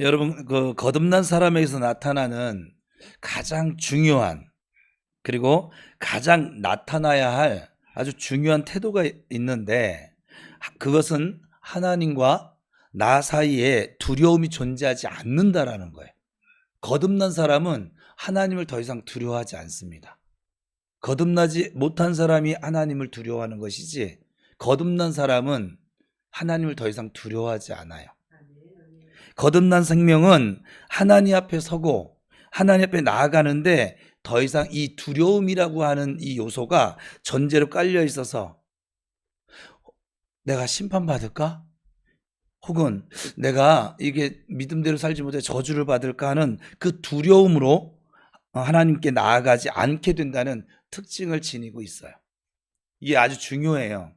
여러분, 그 거듭난 사람에게서 나타나는 가장 중요한, 그리고 가장 나타나야 할 아주 중요한 태도가 있는데, 그것은 하나님과 나 사이에 두려움이 존재하지 않는다라는 거예요. 거듭난 사람은 하나님을 더 이상 두려워하지 않습니다. 거듭나지 못한 사람이 하나님을 두려워하는 것이지, 거듭난 사람은 하나님을 더 이상 두려워하지 않아요. 거듭난 생명은 하나님 앞에 서고 하나님 앞에 나아가는데 더 이상 이 두려움이라고 하는 이 요소가 전제로 깔려 있어서, 내가 심판받을까? 혹은 내가 이게 믿음대로 살지 못해 저주를 받을까 하는 그 두려움으로 하나님께 나아가지 않게 된다는 특징을 지니고 있어요. 이게 아주 중요해요.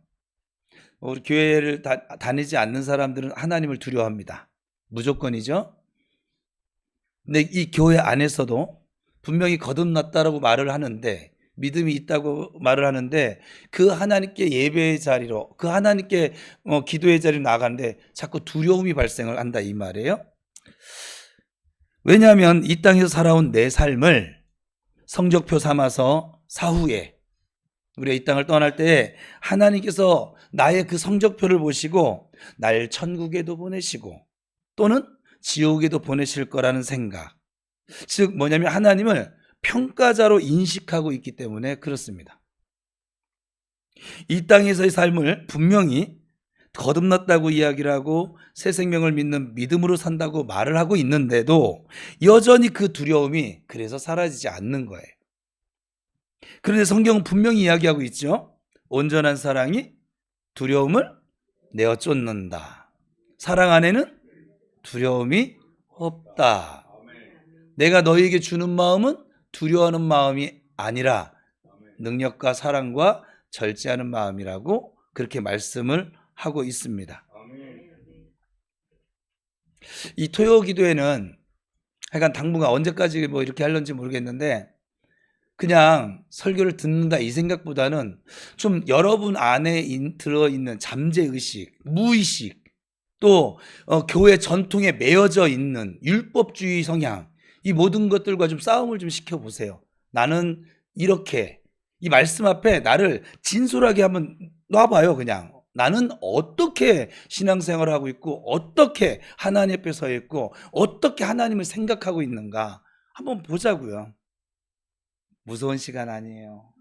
우리 교회를 다니지 않는 사람들은 하나님을 두려워합니다. 무조건이죠. 근데 이 교회 안에서도 분명히 거듭났다라고 말을 하는데, 믿음이 있다고 말을 하는데, 그 하나님께 예배의 자리로, 그 하나님께 기도의 자리로 나가는데 자꾸 두려움이 발생을 한다 이 말이에요. 왜냐하면 이 땅에서 살아온 내 삶을 성적표 삼아서 사후에 우리가 이 땅을 떠날 때 하나님께서 나의 그 성적표를 보시고 날 천국에도 보내시고 또는 지옥에도 보내실 거라는 생각, 즉 뭐냐면 하나님을 평가자로 인식하고 있기 때문에 그렇습니다. 이 땅에서의 삶을 분명히 거듭났다고 이야기를 하고 새 생명을 믿는 믿음으로 산다고 말을 하고 있는데도 여전히 그 두려움이 그래서 사라지지 않는 거예요. 그런데 성경은 분명히 이야기하고 있죠. 온전한 사랑이 두려움을 내어 쫓는다. 사랑 안에는 두려움이 없다. 내가 너희에게 주는 마음은 두려워하는 마음이 아니라 능력과 사랑과 절제하는 마음이라고 그렇게 말씀을 하고 있습니다. 이 토요 기도회는 하여간 당분간 언제까지 뭐 이렇게 할런지 모르겠는데, 그냥 설교를 듣는다 이 생각보다는 좀 여러분 안에 들어있는 잠재의식, 무의식, 또 교회 전통에 매여져 있는 율법주의 성향, 이 모든 것들과 좀 싸움을 좀 시켜보세요. 나는 이렇게, 이 말씀 앞에 나를 진솔하게 한번 놔봐요. 그냥 나는 어떻게 신앙생활을 하고 있고 어떻게 하나님 앞에 서 있고 어떻게 하나님을 생각하고 있는가 한번 보자고요. 무서운 시간 아니에요.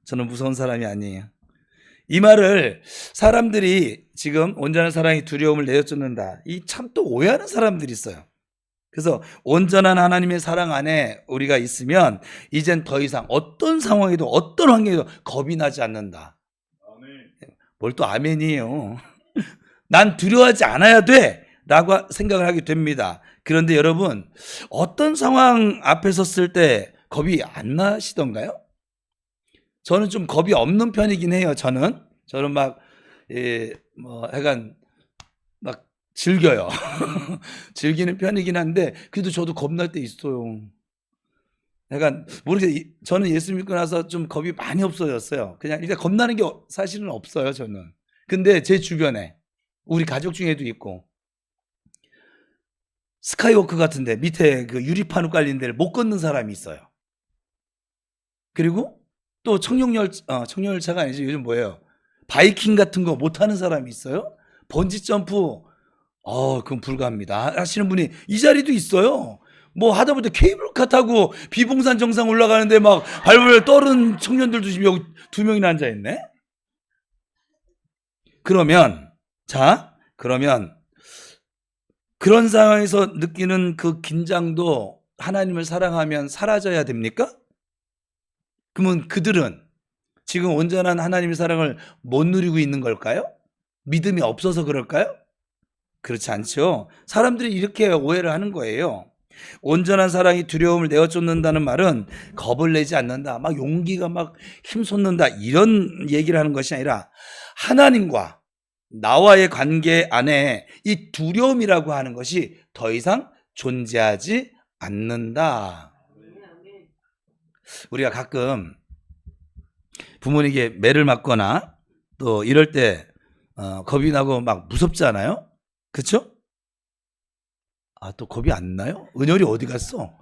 저는 무서운 사람이 아니에요. 이 말을 사람들이 지금 온전한 사랑이 두려움을 내어쫓는다, 이 참 또 오해하는 사람들이 있어요. 그래서 온전한 하나님의 사랑 안에 우리가 있으면 이젠 더 이상 어떤 상황에도 어떤 환경에도 겁이 나지 않는다. 뭘 또 아멘이에요. 난 두려워하지 않아야 돼 라고 생각을 하게 됩니다. 그런데 여러분, 어떤 상황 앞에 섰을 때 겁이 안 나시던가요? 저는 좀 겁이 없는 편이긴 해요. 저는 막 약간 막 즐겨요. 즐기는 편이긴 한데 그래도 저도 겁날 때 있어요. 약간 모르겠어요. 저는 예수 믿고 나서 좀 겁이 많이 없어졌어요. 그냥 일단 겁나는 게 사실은 없어요. 저는. 근데 제 주변에 우리 가족 중에도 있고, 스카이워크 같은데 밑에 그 유리판으로 깔린 데를 못 걷는 사람이 있어요. 그리고 또 청룡열차가 아니죠. 요즘 뭐예요? 바이킹 같은 거 못하는 사람이 있어요. 번지점프, 그건 불가합니다 하시는 분이 이 자리도 있어요. 뭐 하다보다 케이블카 타고 비봉산 정상 올라가는데 막 발벌 떠는 청년들도 지금 여기 2명이나 앉아있네. 그러면 그런 상황에서 느끼는 그 긴장도 하나님을 사랑하면 사라져야 됩니까? 그러면 그들은 지금 온전한 하나님의 사랑을 못 누리고 있는 걸까요? 믿음이 없어서 그럴까요? 그렇지 않죠. 사람들이 이렇게 오해를 하는 거예요. 온전한 사랑이 두려움을 내어쫓는다는 말은 겁을 내지 않는다, 막 용기가 막 힘솟는다 이런 얘기를 하는 것이 아니라 하나님과 나와의 관계 안에 이 두려움이라고 하는 것이 더 이상 존재하지 않는다. 우리가 가끔 부모님에게 매를 맞거나 또 이럴 때 겁이 나고 막 무섭잖아요. 그렇죠? 또 겁이 안 나요? 은열이 어디 갔어?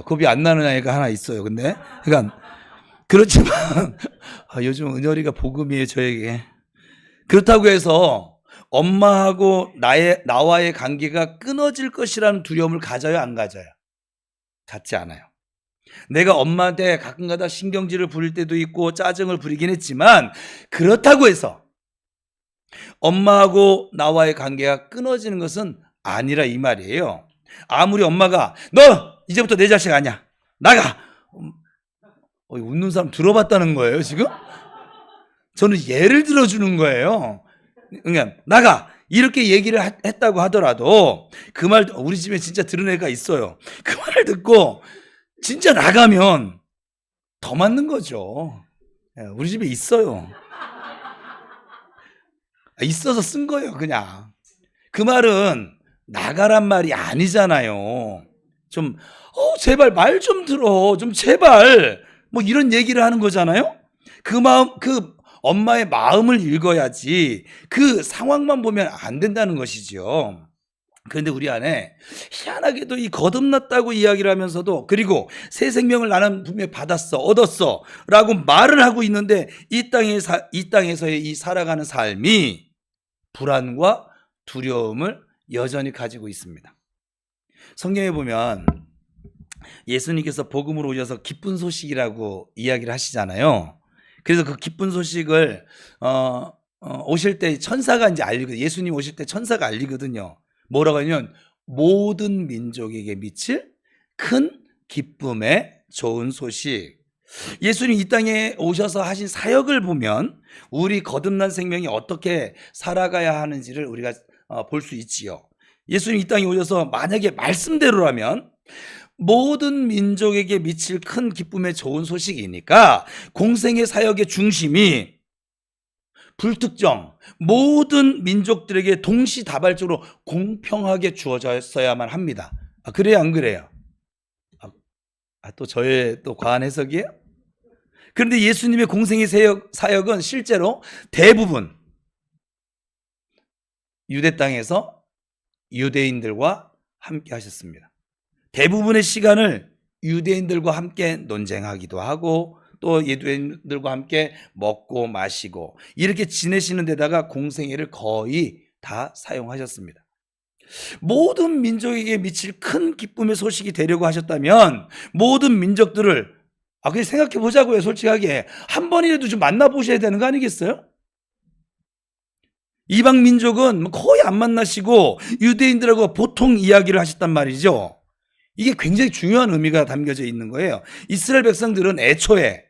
겁이 안 나는 아이가 하나 있어요. 근데 그러니까 그렇지만 요즘 은열이가 복음이에요, 저에게. 그렇다고 해서 엄마하고 나와의 관계가 끊어질 것이라는 두려움을 가져요, 안 가져요? 갖지 않아요. 내가 엄마한테 가끔가다 신경질을 부릴 때도 있고 짜증을 부리긴 했지만 그렇다고 해서 엄마하고 나와의 관계가 끊어지는 것은 아니라 이 말이에요. 아무리 엄마가 너 이제부터 내 자식 아니야, 나가, 웃는 사람 들어봤다는 거예요 지금? 저는 예를 들어주는 거예요. 그러니까 나가 이렇게 얘기를 했다고 하더라도 그 말, 우리 집에 진짜 들은 애가 있어요. 그 말을 듣고 진짜 나가면 더 맞는 거죠. 우리 집에 있어요. 있어서 쓴 거예요, 그냥. 그 말은 나가란 말이 아니잖아요. 좀 제발 말 좀 들어, 좀 제발, 뭐 이런 얘기를 하는 거잖아요. 그 마음, 그 엄마의 마음을 읽어야지 그 상황만 보면 안 된다는 것이죠. 그런데 우리 안에 희한하게도 이 거듭났다고 이야기를 하면서도, 그리고 새 생명을 나는 분명히 받았어, 얻었어 라고 말을 하고 있는데 이 땅에서의 이 살아가는 삶이 불안과 두려움을 여전히 가지고 있습니다. 성경에 보면 예수님께서 복음으로 오셔서 기쁜 소식이라고 이야기를 하시잖아요. 그래서 그 기쁜 소식을 오실 때 천사가 이제 알리거든요. 예수님 오실 때 천사가 알리거든요. 뭐라고 하냐면 모든 민족에게 미칠 큰 기쁨의 좋은 소식. 예수님 이 땅에 오셔서 하신 사역을 보면 우리 거듭난 생명이 어떻게 살아가야 하는지를 우리가 볼 수 있지요. 예수님 이 땅에 오셔서 만약에 말씀대로라면 모든 민족에게 미칠 큰 기쁨의 좋은 소식이니까 공생의 사역의 중심이 불특정 모든 민족들에게 동시다발적으로 공평하게 주어졌어야만 합니다. 그래요, 안 그래요? 또 저의 또 과한 해석이에요? 그런데 예수님의 공생의 사역은 실제로 대부분 유대 땅에서 유대인들과 함께 하셨습니다. 대부분의 시간을 유대인들과 함께 논쟁하기도 하고 또 유대인들과 함께 먹고 마시고 이렇게 지내시는 데다가 공생애를 거의 다 사용하셨습니다. 모든 민족에게 미칠 큰 기쁨의 소식이 되려고 하셨다면 모든 민족들을 그냥 생각해 보자고요. 솔직하게 한 번이라도 좀 만나보셔야 되는 거 아니겠어요? 이방 민족은 거의 안 만나시고 유대인들하고 보통 이야기를 하셨단 말이죠. 이게 굉장히 중요한 의미가 담겨져 있는 거예요. 이스라엘 백성들은 애초에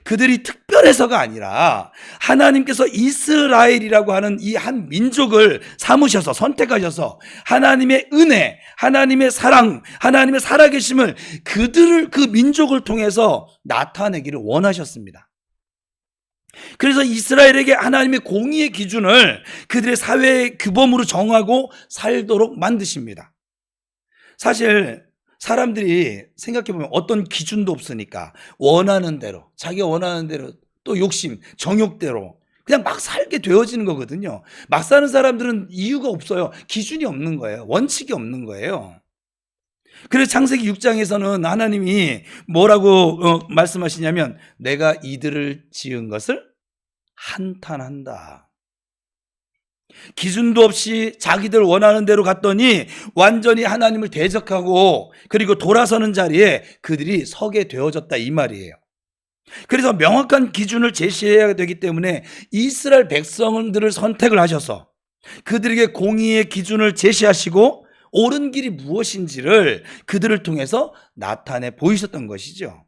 그들이 특별해서가 아니라 하나님께서 이스라엘이라고 하는 이 한 민족을 삼으셔서 선택하셔서 하나님의 은혜, 하나님의 사랑, 하나님의 살아계심을 그 민족을 통해서 나타내기를 원하셨습니다. 그래서 이스라엘에게 하나님의 공의의 기준을 그들의 사회의 규범으로 정하고 살도록 만드십니다. 사실 사람들이 생각해보면 어떤 기준도 없으니까 원하는 대로, 자기가 원하는 대로, 또 욕심, 정욕대로 그냥 막 살게 되어지는 거거든요. 막 사는 사람들은 이유가 없어요. 기준이 없는 거예요. 원칙이 없는 거예요. 그래서 창세기 6장에서는 하나님이 뭐라고 말씀하시냐면 내가 이들을 지은 것을 한탄한다. 기준도 없이 자기들 원하는 대로 갔더니 완전히 하나님을 대적하고 그리고 돌아서는 자리에 그들이 서게 되어졌다 이 말이에요. 그래서 명확한 기준을 제시해야 되기 때문에 이스라엘 백성들을 선택을 하셔서 그들에게 공의의 기준을 제시하시고 옳은 길이 무엇인지를 그들을 통해서 나타내 보이셨던 것이죠.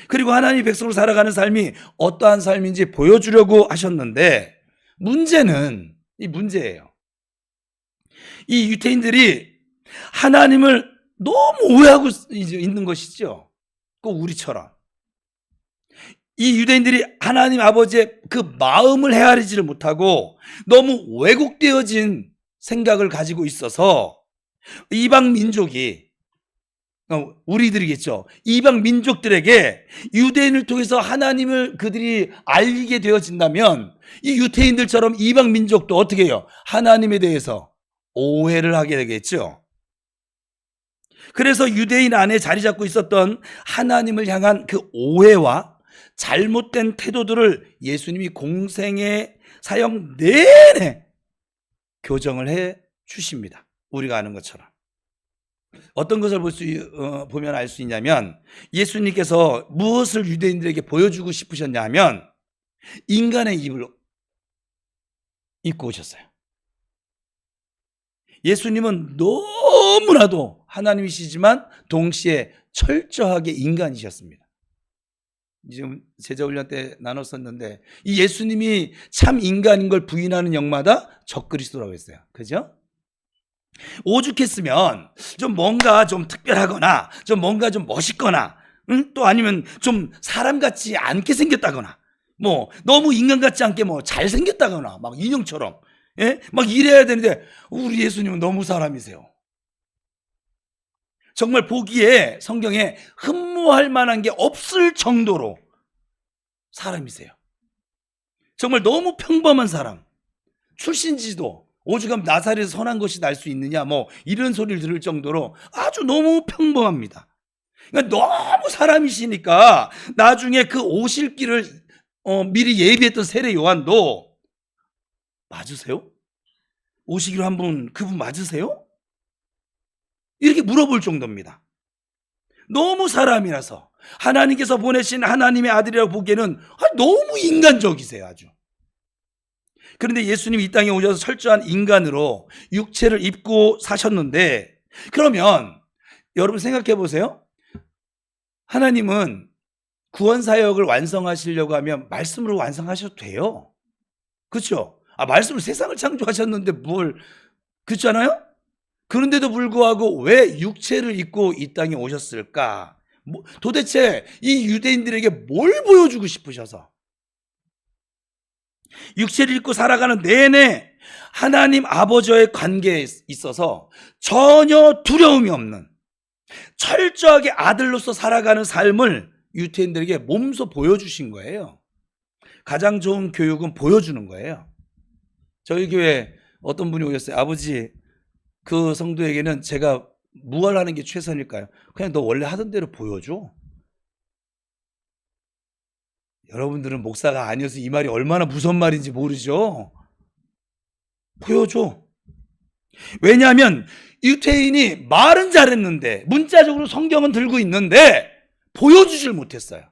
그리고 하나님의 백성으로 살아가는 삶이 어떠한 삶인지 보여주려고 하셨는데 문제는 이 문제예요. 이 유대인들이 하나님을 너무 오해하고 있는 것이죠. 꼭 우리처럼. 이 유대인들이 하나님 아버지의 그 마음을 헤아리지를 못하고 너무 왜곡되어진 생각을 가지고 있어서 이방 민족이, 우리들이겠죠. 이방 민족들에게 유대인을 통해서 하나님을 그들이 알리게 되어진다면 이 유대인들처럼 이방 민족도 어떻게 해요? 하나님에 대해서 오해를 하게 되겠죠. 그래서 유대인 안에 자리 잡고 있었던 하나님을 향한 그 오해와 잘못된 태도들을 예수님이 공생의 사역 내내 교정을 해 주십니다. 우리가 아는 것처럼. 어떤 것을 보면 알 수 있냐면, 예수님께서 무엇을 유대인들에게 보여주고 싶으셨냐 하면 인간의 입을 입고 오셨어요. 예수님은 너무나도 하나님이시지만 동시에 철저하게 인간이셨습니다. 지금 제자훈련 때 나눴었는데, 이 예수님이 참 인간인 걸 부인하는 영마다 적그리스도라고 했어요. 그죠? 오죽했으면 좀 뭔가 좀 특별하거나 좀 뭔가 좀 멋있거나, 또 아니면 좀 사람 같지 않게 생겼다거나, 뭐 너무 인간 같지 않게 뭐 잘생겼다거나 막 인형처럼, 예? 막 이래야 되는데 우리 예수님은 너무 사람이세요. 정말 보기에 성경에 흠모할 만한 게 없을 정도로 사람이세요. 정말 너무 평범한 사람. 출신지도 오죽하면 나사렛에서 선한 것이 날 수 있느냐, 뭐 이런 소리를 들을 정도로 아주 너무 평범합니다. 그러니까 너무 사람이시니까 나중에 그 오실 길을 미리 예비했던 세례 요한도, 맞으세요? 오시기로 한 분, 그분 맞으세요? 이렇게 물어볼 정도입니다. 너무 사람이라서 하나님께서 보내신 하나님의 아들이라고 보기에는 너무 인간적이세요, 아주. 그런데 예수님이 이 땅에 오셔서 철저한 인간으로 육체를 입고 사셨는데, 그러면 여러분 생각해 보세요. 하나님은 구원 사역을 완성하시려고 하면 말씀으로 완성하셔도 돼요. 그렇죠? 말씀으로 세상을 창조하셨는데 뭘, 그렇잖아요? 그런데도 불구하고 왜 육체를 입고 이 땅에 오셨을까? 도대체 이 유대인들에게 뭘 보여주고 싶으셔서? 육체를 입고 살아가는 내내 하나님 아버지와의 관계에 있어서 전혀 두려움이 없는 철저하게 아들로서 살아가는 삶을 유대인들에게 몸소 보여주신 거예요. 가장 좋은 교육은 보여주는 거예요. 저희 교회 어떤 분이 오셨어요. 아버지, 그 성도에게는 제가 무엇을 하는 게 최선일까요? 그냥 너 원래 하던 대로 보여줘. 여러분들은 목사가 아니어서 이 말이 얼마나 무서운 말인지 모르죠? 보여줘. 왜냐하면 유태인이 말은 잘했는데, 문자적으로 성경은 들고 있는데 보여주질 못했어요.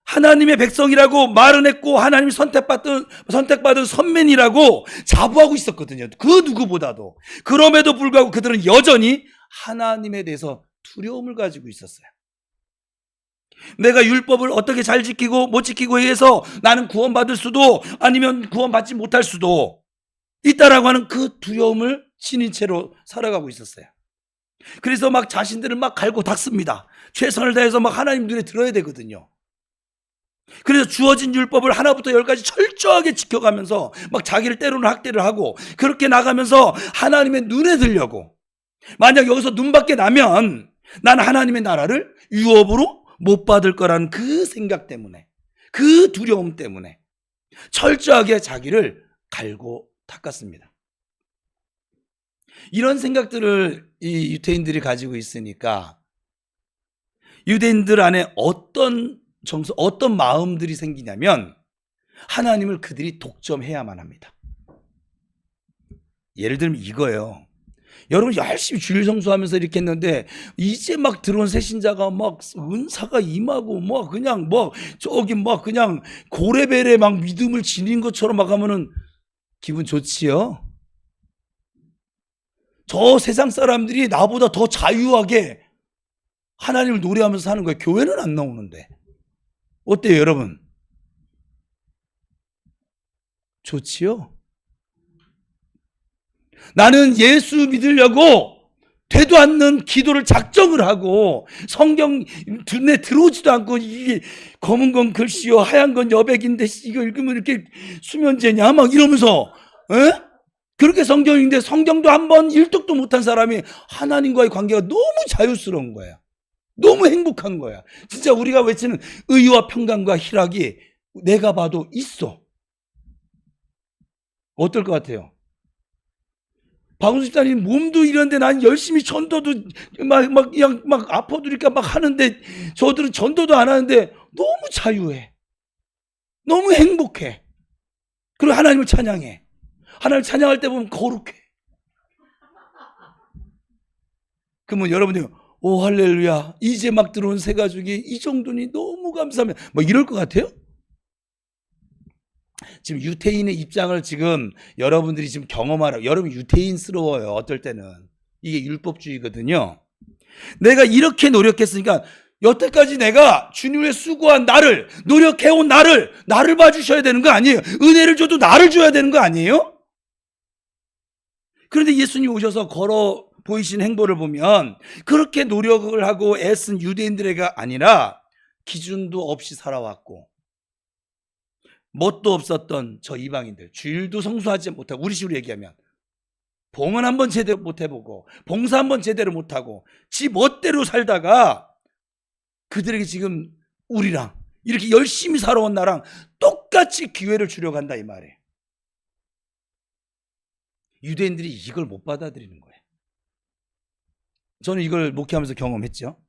하나님의 백성이라고 말은 했고 하나님 선택받은 선민이라고 자부하고 있었거든요. 그 누구보다도. 그럼에도 불구하고 그들은 여전히 하나님에 대해서 두려움을 가지고 있었어요. 내가 율법을 어떻게 잘 지키고 못 지키고 해서 나는 구원받을 수도, 아니면 구원받지 못할 수도 있다라고 하는 그 두려움을 지닌 채로 살아가고 있었어요. 그래서 막 자신들을 막 갈고 닦습니다. 최선을 다해서 막 하나님 눈에 들어야 되거든요. 그래서 주어진 율법을 하나부터 열까지 철저하게 지켜가면서 막 자기를 때로는 학대를 하고, 그렇게 나가면서 하나님의 눈에 들려고, 만약 여기서 눈밖에 나면 난 하나님의 나라를 유업으로 못 받을 거라는 그 생각 때문에, 그 두려움 때문에 철저하게 자기를 갈고 닦았습니다. 이런 생각들을 이 유대인들이 가지고 있으니까 유대인들 안에 어떤 마음들이 생기냐면, 하나님을 그들이 독점해야만 합니다. 예를 들면 이거예요. 여러분 열심히 주일 성수하면서 이렇게 했는데 이제 막 들어온 새신자가 막 은사가 임하고 뭐 그냥 뭐 저기 막 그냥 고레벨에 막 믿음을 지닌 것처럼 막 하면은 기분 좋지요? 저 세상 사람들이 나보다 더 자유하게 하나님을 노래하면서 사는 거예요. 교회는 안 나오는데. 어때요, 여러분? 좋지요? 나는 예수 믿으려고 되도 않는 기도를 작정을 하고 성경 눈에 들어오지도 않고, 이게 검은 건 글씨요 하얀 건 여백인데 이거 읽으면 이렇게 수면제냐 막 이러면서, 에? 그렇게 성경 읽는데 성경도 한번 일독도 못한 사람이 하나님과의 관계가 너무 자유스러운 거야. 너무 행복한 거야. 진짜 우리가 외치는 의와 평강과 희락이 내가 봐도 있어. 어떨 것 같아요? 박은수 집사님 몸도 이런데 난 열심히 전도도 막 아파두니까 막 하는데 저들은 전도도 안 하는데 너무 자유해. 너무 행복해. 그리고 하나님을 찬양해. 하나님을 찬양할 때 보면 거룩해. 그러면 여러분들이 오 할렐루야 이제 막 들어온 새 가족이 이 정도니 너무 감사하며 뭐 이럴 것 같아요? 지금 유태인의 입장을 지금 여러분들이 지금 경험하라고. 여러분 유태인스러워요. 어떨 때는 이게 율법주의거든요. 내가 이렇게 노력했으니까 여태까지 내가 주님을 수고한 나를, 노력해온 나를 봐주셔야 되는 거 아니에요? 은혜를 줘도 나를 줘야 되는 거 아니에요? 그런데 예수님 오셔서 걸어 보이신 행보를 보면 그렇게 노력을 하고 애쓴 유대인들에게 아니라 기준도 없이 살아왔고 뭣도 없었던 저 이방인들, 주일도 성수하지 못하고, 우리 식으로 얘기하면 봉헌 한번 제대로 못 해보고 봉사 한번 제대로 못하고 지 멋대로 살다가 그들에게 지금 우리랑 이렇게 열심히 살아온 나랑 똑같이 기회를 주려고 한다 이 말이에요. 유대인들이 이걸 못 받아들이는 거예요. 저는 이걸 목회하면서 경험했죠.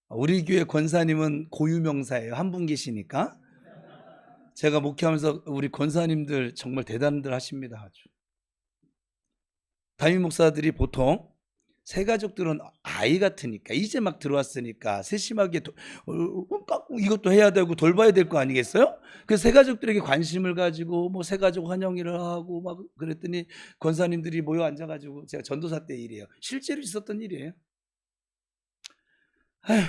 우리 교회 권사님은 고유명사예요. 한 분 계시니까. 제가 목회하면서 우리 권사님들 정말 대단들 하십니다. 아주. 담임 목사들이 보통 새 가족들은 아이 같으니까 이제 막 들어왔으니까 세심하게 이것도 해야 되고 돌봐야 될 거 아니겠어요? 그래서 새 가족들에게 관심을 가지고 뭐 새 가족 환영회를 하고 막 그랬더니 권사님들이 모여 앉아가지고, 제가 전도사 때 일이에요. 실제로 있었던 일이에요. 아휴,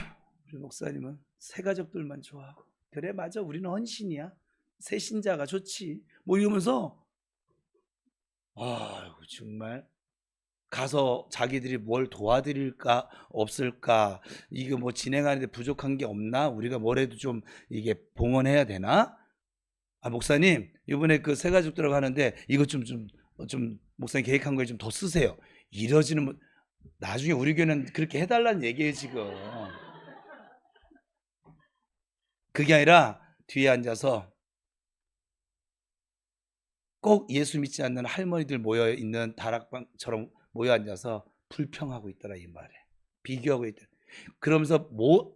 우리 목사님은 새 가족들만 좋아하고, 그래 맞아 우리는 헌신이야, 새 신자가 좋지 뭐 이러면서, 아유 정말 가서 자기들이 뭘 도와드릴까 없을까, 이거 뭐 진행하는데 부족한 게 없나, 우리가 뭐래도 좀 이게 봉헌해야 되나, 아 목사님 이번에 그 새 가족들하고 하는데 이거 좀 목사님 계획한 거에 좀 더 쓰세요. 이러지는 나중에 우리 교회는 그렇게 해달라는 얘기예요 지금. 그게 아니라 뒤에 앉아서 꼭 예수 믿지 않는 할머니들 모여 있는 다락방처럼 모여 앉아서 불평하고 있더라 이 말에, 비교하고 있더라. 그러면서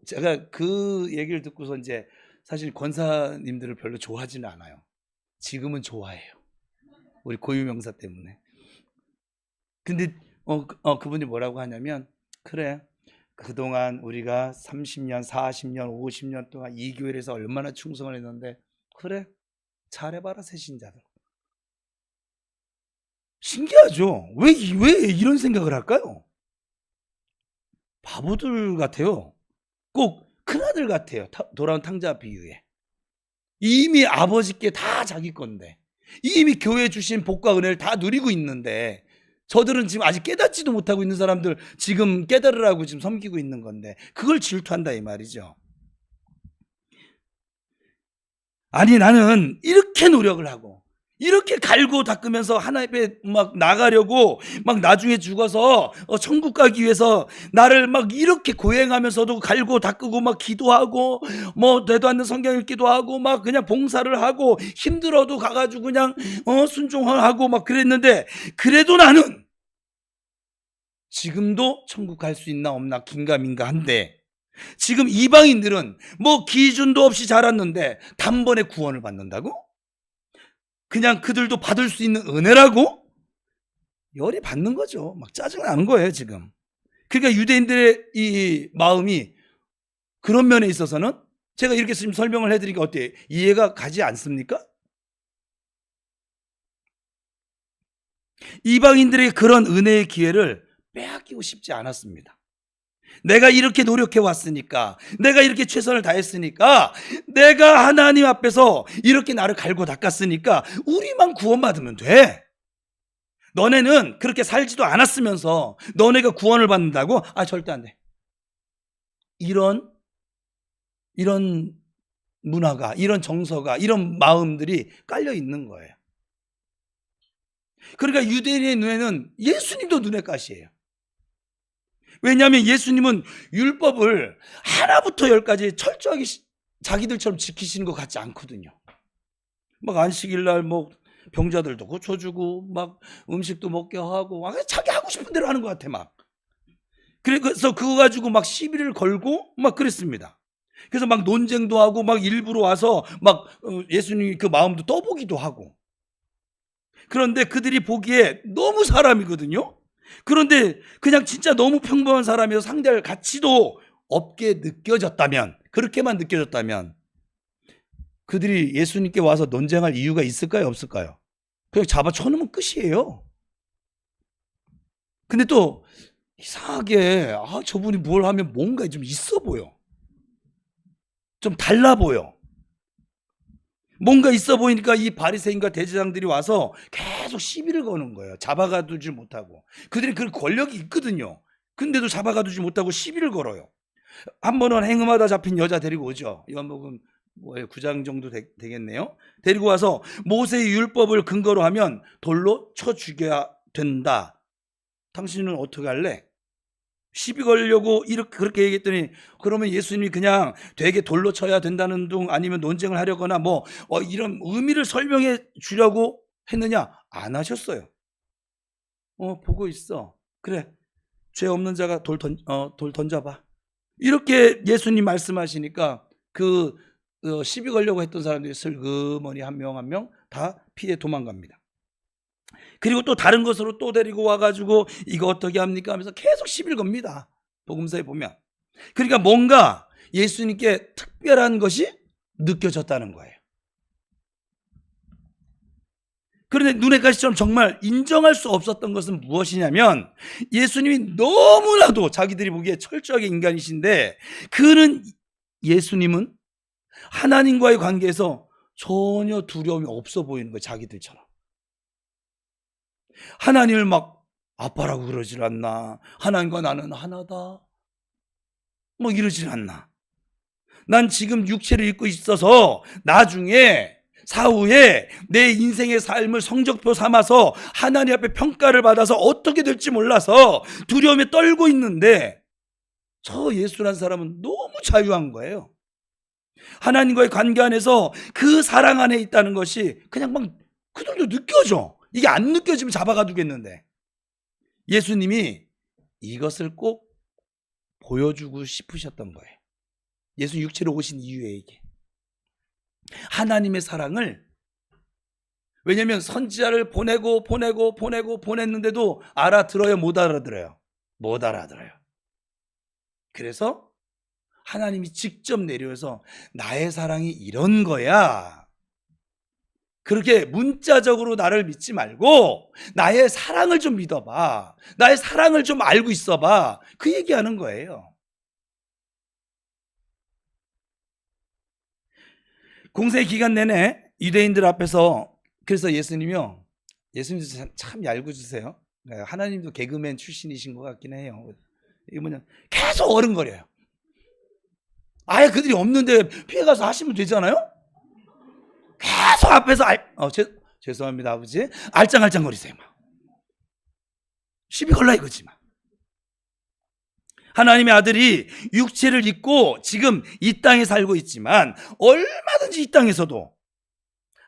제가 그 얘기를 듣고서 이제 사실 권사님들을 별로 좋아하지는 않아요. 지금은 좋아해요. 우리 고유명사 때문에. 근데 그분이 뭐라고 하냐면, 그래 그동안 우리가 30년 40년 50년 동안 이 교회에서 얼마나 충성을 했는데 그래 잘해봐라 새 신자들. 신기하죠? 왜 이런 생각을 할까요? 바보들 같아요. 꼭 큰아들 같아요. 돌아온 탕자 비유에. 이미 아버지께 다 자기 건데, 이미 교회 주신 복과 은혜를 다 누리고 있는데, 저들은 지금 아직 깨닫지도 못하고 있는 사람들 지금 깨달으라고 지금 섬기고 있는 건데 그걸 질투한다 이 말이죠. 아니 나는 이렇게 노력을 하고 이렇게 갈고 닦으면서 하나님께 막 나가려고, 막 나중에 죽어서 천국 가기 위해서 나를 막 이렇게 고행하면서도 갈고 닦고 막 기도하고 뭐 되도 않는 성경 읽기도 하고 막 그냥 봉사를 하고 힘들어도 가가지고 그냥 순종하고 막 그랬는데, 그래도 나는 지금도 천국 갈 수 있나 없나 긴가민가 한데, 지금 이방인들은 뭐 기준도 없이 자랐는데 단번에 구원을 받는다고? 그냥 그들도 받을 수 있는 은혜라고? 열이 받는 거죠. 막 짜증나는 거예요 지금. 그러니까 유대인들의 이 마음이 그런 면에 있어서는, 제가 이렇게 지금 설명을 해드리니까 어때요? 이해가 가지 않습니까? 이방인들에게 그런 은혜의 기회를 빼앗기고 싶지 않았습니다. 내가 이렇게 노력해 왔으니까, 내가 이렇게 최선을 다했으니까, 내가 하나님 앞에서 이렇게 나를 갈고 닦았으니까 우리만 구원받으면 돼. 너네는 그렇게 살지도 않았으면서 너네가 구원을 받는다고? 아 절대 안 돼. 이런 문화가, 이런 정서가, 이런 마음들이 깔려 있는 거예요. 그러니까 유대인의 눈에는 예수님도 눈에 가시예요. 왜냐하면 예수님은 율법을 하나부터 열까지 철저하게 자기들처럼 지키시는 것 같지 않거든요. 막 안식일 날 뭐 병자들도 고쳐주고 막 음식도 먹게 하고 막 자기 하고 싶은 대로 하는 것 같아 막. 그래서 그거 가지고 막 시비를 걸고 막 그랬습니다. 그래서 막 논쟁도 하고 막 일부러 와서 막 예수님 그 마음도 떠보기도 하고. 그런데 그들이 보기에 너무 사람이거든요. 그런데 그냥 진짜 너무 평범한 사람이어서 상대할 가치도 없게 느껴졌다면, 그렇게만 느껴졌다면 그들이 예수님께 와서 논쟁할 이유가 있을까요, 없을까요? 그냥 잡아 쳐놓으면 끝이에요. 근데 또 이상하게 저분이 뭘 하면 뭔가 좀 있어 보여. 좀 달라 보여. 뭔가 있어 보이니까 이 바리새인과 대제사장들이 와서 계속 시비를 거는 거예요. 잡아가두지 못하고. 그들이 그 권력이 있거든요. 근데도 잡아가두지 못하고 시비를 걸어요. 한 번은 행음하다 잡힌 여자 데리고 오죠. 요한복음 9장 정도 되겠네요. 데리고 와서 모세의 율법을 근거로 하면 돌로 쳐 죽여야 된다. 당신은 어떻게 할래? 시비 걸려고 이렇게 그렇게 얘기했더니, 그러면 예수님이 그냥 되게 돌로 쳐야 된다는 둥 아니면 논쟁을 하려거나 뭐 이런 의미를 설명해 주려고 했느냐? 안 하셨어요. 보고 있어. 그래, 죄 없는 자가 돌 던져봐. 이렇게 예수님 말씀하시니까 그 시비 걸려고 했던 사람들이 슬그머니 한 명 한 명 다 피해 도망갑니다. 그리고 또 다른 것으로 또 데리고 와가지고 이거 어떻게 합니까 하면서 계속 시비를 겁니다. 복음서에 보면. 그러니까 뭔가 예수님께 특별한 것이 느껴졌다는 거예요. 그런데 눈에 가시처럼 정말 인정할 수 없었던 것은 무엇이냐면, 예수님이 너무나도 자기들이 보기에 철저하게 인간이신데, 예수님은 하나님과의 관계에서 전혀 두려움이 없어 보이는 거예요. 자기들처럼. 하나님을 막 아빠라고 그러질 않나, 하나님과 나는 하나다 뭐 이러질 않나, 난 지금 육체를 입고 있어서 나중에 사후에 내 인생의 삶을 성적표 삼아서 하나님 앞에 평가를 받아서 어떻게 될지 몰라서 두려움에 떨고 있는데, 저 예수란 사람은 너무 자유한 거예요. 하나님과의 관계 안에서 그 사랑 안에 있다는 것이 그냥 막 그들도 느껴져. 이게 안 느껴지면 잡아가두겠는데, 예수님이 이것을 꼭 보여주고 싶으셨던 거예요. 예수 육체로 오신 이유에 이게 하나님의 사랑을, 왜냐하면 선지자를 보냈는데도 알아들어요, 못 알아들어요? 못 알아들어요. 그래서 하나님이 직접 내려와서 나의 사랑이 이런 거야, 그렇게 문자적으로 나를 믿지 말고 나의 사랑을 좀 믿어봐, 나의 사랑을 좀 알고 있어봐, 그 얘기하는 거예요. 공세 기간 내내 유대인들 앞에서, 그래서 예수님도 참 얄궂으세요. 하나님도 개그맨 출신이신 것 같긴 해요. 이게 뭐냐, 계속 어른거려요. 아예 그들이 없는데 피해가서 하시면 되잖아요. 계속 앞에서 죄송합니다 아버지, 알짱알짱거리세요. 막 시비 걸라 이거지. 막 하나님의 아들이 육체를 입고 지금 이 땅에 살고 있지만 얼마든지 이 땅에서도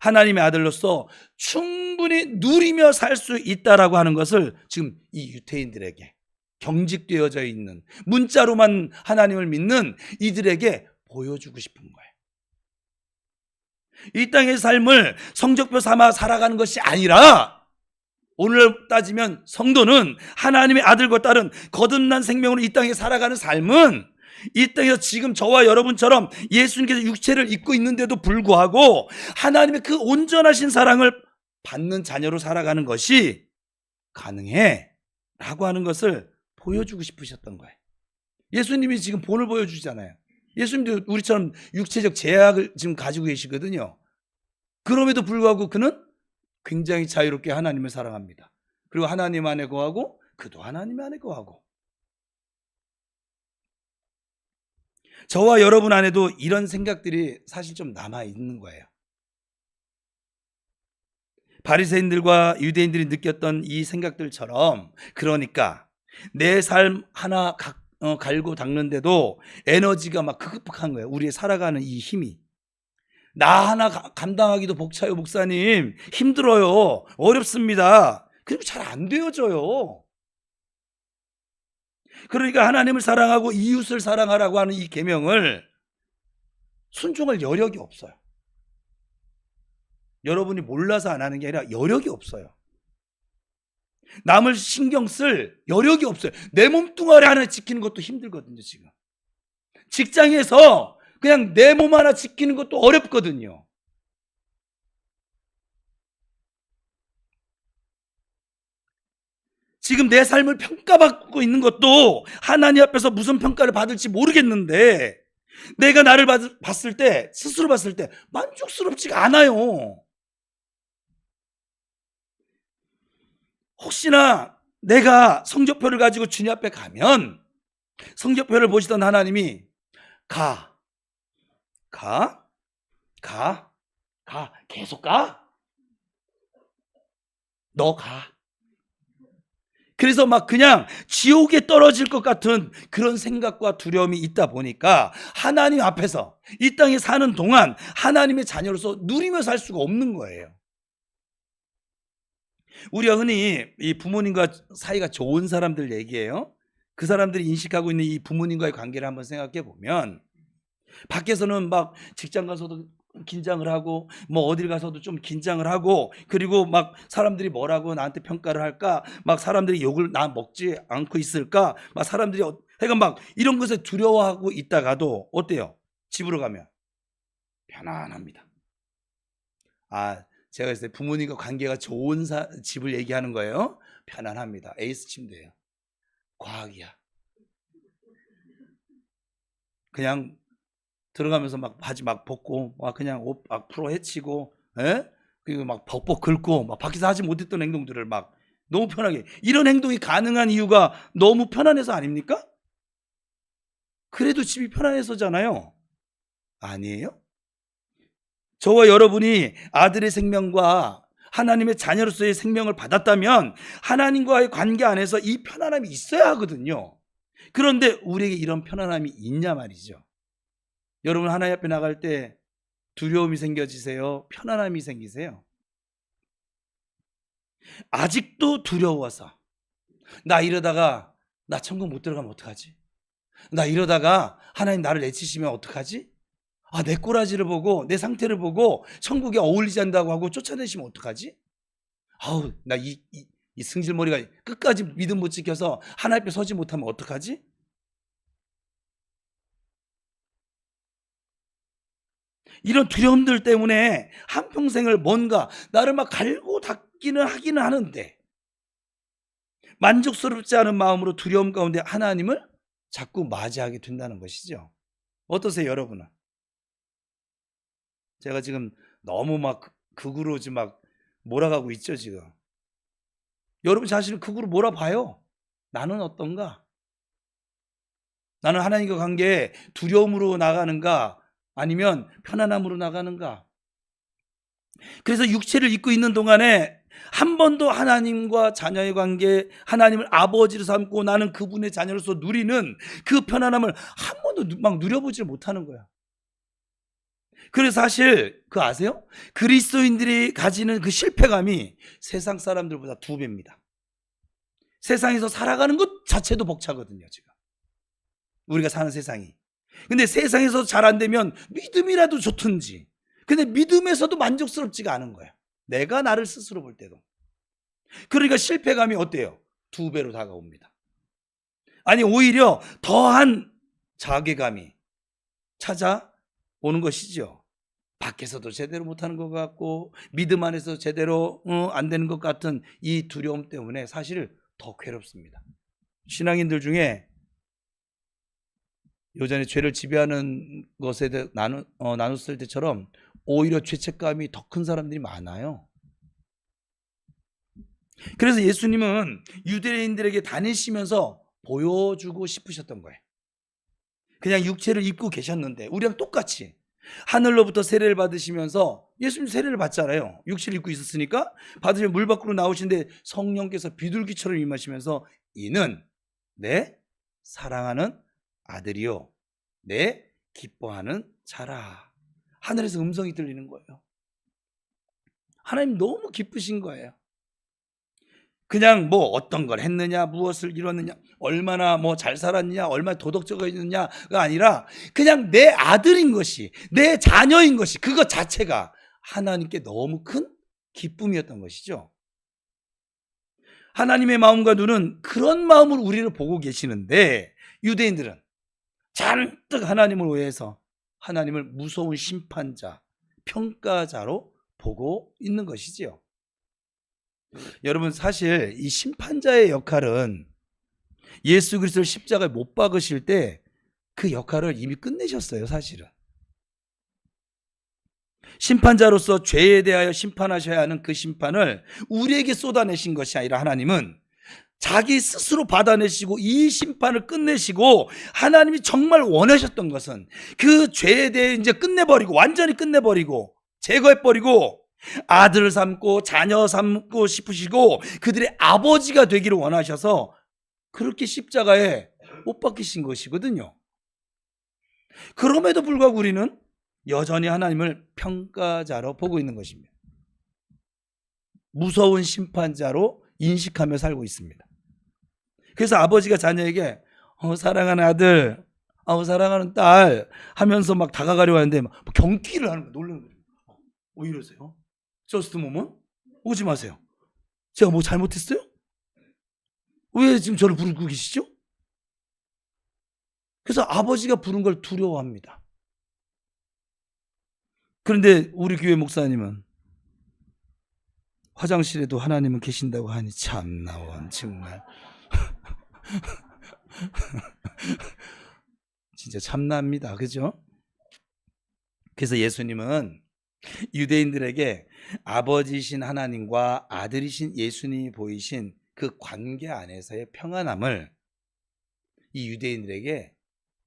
하나님의 아들로서 충분히 누리며 살 수 있다라고 하는 것을 지금 이 유대인들에게, 경직되어져 있는 문자로만 하나님을 믿는 이들에게 보여주고 싶은 거예요. 이 땅의 삶을 성적표 삼아 살아가는 것이 아니라, 오늘 따지면 성도는 하나님의 아들과 딸은 거듭난 생명으로 이 땅에 살아가는 삶은, 이 땅에서 지금 저와 여러분처럼 예수님께서 육체를 입고 있는데도 불구하고 하나님의 그 온전하신 사랑을 받는 자녀로 살아가는 것이 가능해 라고 하는 것을 보여주고 싶으셨던 거예요. 예수님이 지금 본을 보여주잖아요. 예수님도 우리처럼 육체적 제약을 지금 가지고 계시거든요. 그럼에도 불구하고 그는 굉장히 자유롭게 하나님을 사랑합니다. 그리고 하나님 안에 거하고 그도 하나님 안에 거하고. 저와 여러분 안에도 이런 생각들이 사실 좀 남아 있는 거예요. 바리새인들과 유대인들이 느꼈던 이 생각들처럼, 그러니까 내 삶 하나 갈고 닦는데도 에너지가 막 크급한 거예요. 우리의 살아가는 이 힘이. 나 하나 감당하기도 벅차요, 목사님. 힘들어요. 어렵습니다. 그리고 잘 안 되어져요. 그러니까 하나님을 사랑하고 이웃을 사랑하라고 하는 이 계명을 순종할 여력이 없어요. 여러분이 몰라서 안 하는 게 아니라 여력이 없어요. 남을 신경 쓸 여력이 없어요. 내 몸뚱아리 하나 지키는 것도 힘들거든요, 지금. 직장에서 그냥 내 몸 하나 지키는 것도 어렵거든요. 지금 내 삶을 평가받고 있는 것도 하나님 앞에서 무슨 평가를 받을지 모르겠는데 내가 나를 봤을 때, 스스로 봤을 때 만족스럽지가 않아요. 혹시나 내가 성적표를 가지고 주님 앞에 가면 성적표를 보시던 하나님이 가, 계속 가? 너 가. 그래서 막 그냥 지옥에 떨어질 것 같은 그런 생각과 두려움이 있다 보니까 하나님 앞에서 이 땅에 사는 동안 하나님의 자녀로서 누리며 살 수가 없는 거예요. 우리가 흔히 이 부모님과 사이가 좋은 사람들 얘기해요. 그 사람들이 인식하고 있는 이 부모님과의 관계를 한번 생각해 보면 밖에서는 막 직장 가서도 긴장을 하고 뭐 어딜 가서도 좀 긴장을 하고 그리고 막 사람들이 뭐라고 나한테 평가를 할까 막 사람들이 욕을 나 먹지 않고 있을까 막 사람들이 해가 막 이런 것에 두려워하고 있다가도 어때요? 집으로 가면 편안합니다. 제가 있을 때 부모님과 관계가 좋은 집을 얘기하는 거예요. 편안합니다. 에이스 침대예요. 과학이야. 그냥 들어가면서 막 바지 막 벗고 막 그냥 옷 막 풀어 헤치고 그리고 막 벅벅 긁고 막 밖에서 하지 못했던 행동들을 막 너무 편하게 이런 행동이 가능한 이유가 너무 편안해서 아닙니까? 그래도 집이 편안해서잖아요. 아니에요? 저와 여러분이 아들의 생명과 하나님의 자녀로서의 생명을 받았다면 하나님과의 관계 안에서 이 편안함이 있어야 하거든요. 그런데 우리에게 이런 편안함이 있냐 말이죠. 여러분 하나님 앞에 나갈 때 두려움이 생겨지세요? 편안함이 생기세요? 아직도 두려워서 나 이러다가 나 천국 못 들어가면 어떡하지? 나 이러다가 하나님 나를 내치시면 어떡하지? 내 꼬라지를 보고 내 상태를 보고 천국에 어울리지 않는다고 하고 쫓아내시면 어떡하지? 나 이 승질머리가 끝까지 믿음 못 지켜서 하나님 앞에 서지 못하면 어떡하지? 이런 두려움들 때문에 한평생을 뭔가 나를 막 갈고 닦기는 하기는 하는데 만족스럽지 않은 마음으로 두려움 가운데 하나님을 자꾸 맞이하게 된다는 것이죠. 어떠세요, 여러분은? 제가 지금 너무 막 극으로 지금 막 몰아가고 있죠, 지금. 여러분 자신을 극으로 몰아봐요. 나는 어떤가? 나는 하나님과 관계에 두려움으로 나가는가? 아니면 편안함으로 나가는가? 그래서 육체를 입고 있는 동안에 한 번도 하나님과 자녀의 관계, 하나님을 아버지로 삼고 나는 그분의 자녀로서 누리는 그 편안함을 한 번도 막 누려보지 못하는 거야. 그래서 사실 그거 아세요? 그리스도인들이 가지는 그 실패감이 세상 사람들보다 2배입니다. 세상에서 살아가는 것 자체도 벅차거든요, 지금. 우리가 사는 세상이. 근데 세상에서 잘 안 되면 믿음이라도 좋든지. 근데 믿음에서도 만족스럽지가 않은 거야. 내가 나를 스스로 볼 때도. 그러니까 실패감이 어때요? 2배로 다가옵니다. 아니 오히려 더한 자괴감이 찾아오는 것이죠. 밖에서도 제대로 못하는 것 같고 믿음 안에서 제대로 안 되는 것 같은 이 두려움 때문에 사실 더 괴롭습니다. 신앙인들 중에 요전에 죄를 지배하는 것에 대해 나눴을 때처럼 오히려 죄책감이 더 큰 사람들이 많아요. 그래서 예수님은 유대인들에게 다니시면서 보여주고 싶으셨던 거예요. 그냥 육체를 입고 계셨는데 우리랑 똑같이 하늘로부터 세례를 받으시면서 예수님 세례를 받잖아요. 육체를 입고 있었으니까 받으시면 물 밖으로 나오시는데 성령께서 비둘기처럼 임하시면서 이는 내 사랑하는 아들이요 내 기뻐하는 자라 하늘에서 음성이 들리는 거예요. 하나님 너무 기쁘신 거예요. 그냥 뭐 어떤 걸 했느냐, 무엇을 이뤘느냐, 얼마나 뭐 잘 살았느냐, 얼마나 도덕적이었느냐가 아니라 그냥 내 아들인 것이, 내 자녀인 것이, 그것 자체가 하나님께 너무 큰 기쁨이었던 것이죠. 하나님의 마음과 눈은 그런 마음으로 우리를 보고 계시는데, 유대인들은 잔뜩 하나님을 오해해서 하나님을 무서운 심판자, 평가자로 보고 있는 것이지요. 여러분, 사실 이 심판자의 역할은 예수 그리스도를 십자가에 못 박으실 때 그 역할을 이미 끝내셨어요. 사실은 심판자로서 죄에 대하여 심판하셔야 하는 그 심판을 우리에게 쏟아내신 것이 아니라 하나님은 자기 스스로 받아내시고 이 심판을 끝내시고, 하나님이 정말 원하셨던 것은 그 죄에 대해 이제 끝내버리고, 완전히 끝내버리고 제거해버리고 아들을 삼고 자녀 삼고 싶으시고 그들의 아버지가 되기를 원하셔서 그렇게 십자가에 못 박히신 것이거든요. 그럼에도 불구하고 우리는 여전히 하나님을 평가자로 보고 있는 것입니다. 무서운 심판자로 인식하며 살고 있습니다. 그래서 아버지가 자녀에게 사랑하는 아들, 사랑하는 딸 하면서 막 다가가려고 하는데 막 경기를 하는 거예요. 놀라는 거예요. 이러세요? 저스트 모먼? 오지 마세요. 제가 뭐 잘못했어요? 왜 지금 저를 부르고 계시죠? 그래서 아버지가 부른 걸 두려워합니다. 그런데 우리 교회 목사님은 화장실에도 하나님은 계신다고 하니 참나 원 정말 진짜 참납니다. 그죠? 그래서 예수님은 유대인들에게 아버지이신 하나님과 아들이신 예수님이 보이신 그 관계 안에서의 평안함을 이 유대인들에게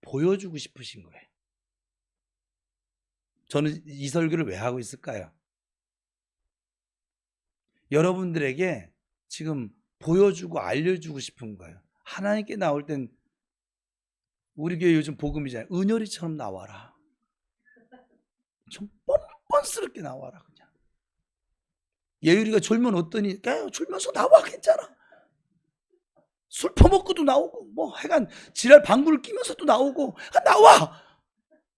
보여주고 싶으신 거예요. 저는 이 설교를 왜 하고 있을까요? 여러분들에게 지금 보여주고 알려주고 싶은 거예요. 하나님께 나올 땐 우리 교회 요즘 복음이잖아요. 은혈이처럼 나와라. 좀 뻔뻔스럽게 나와라. 그냥 예율이가 졸면 어떠니? 야, 졸면서 나와. 괜찮아. 술 퍼먹고도 나오고 뭐 하여간 지랄 방구를 끼면서도 나오고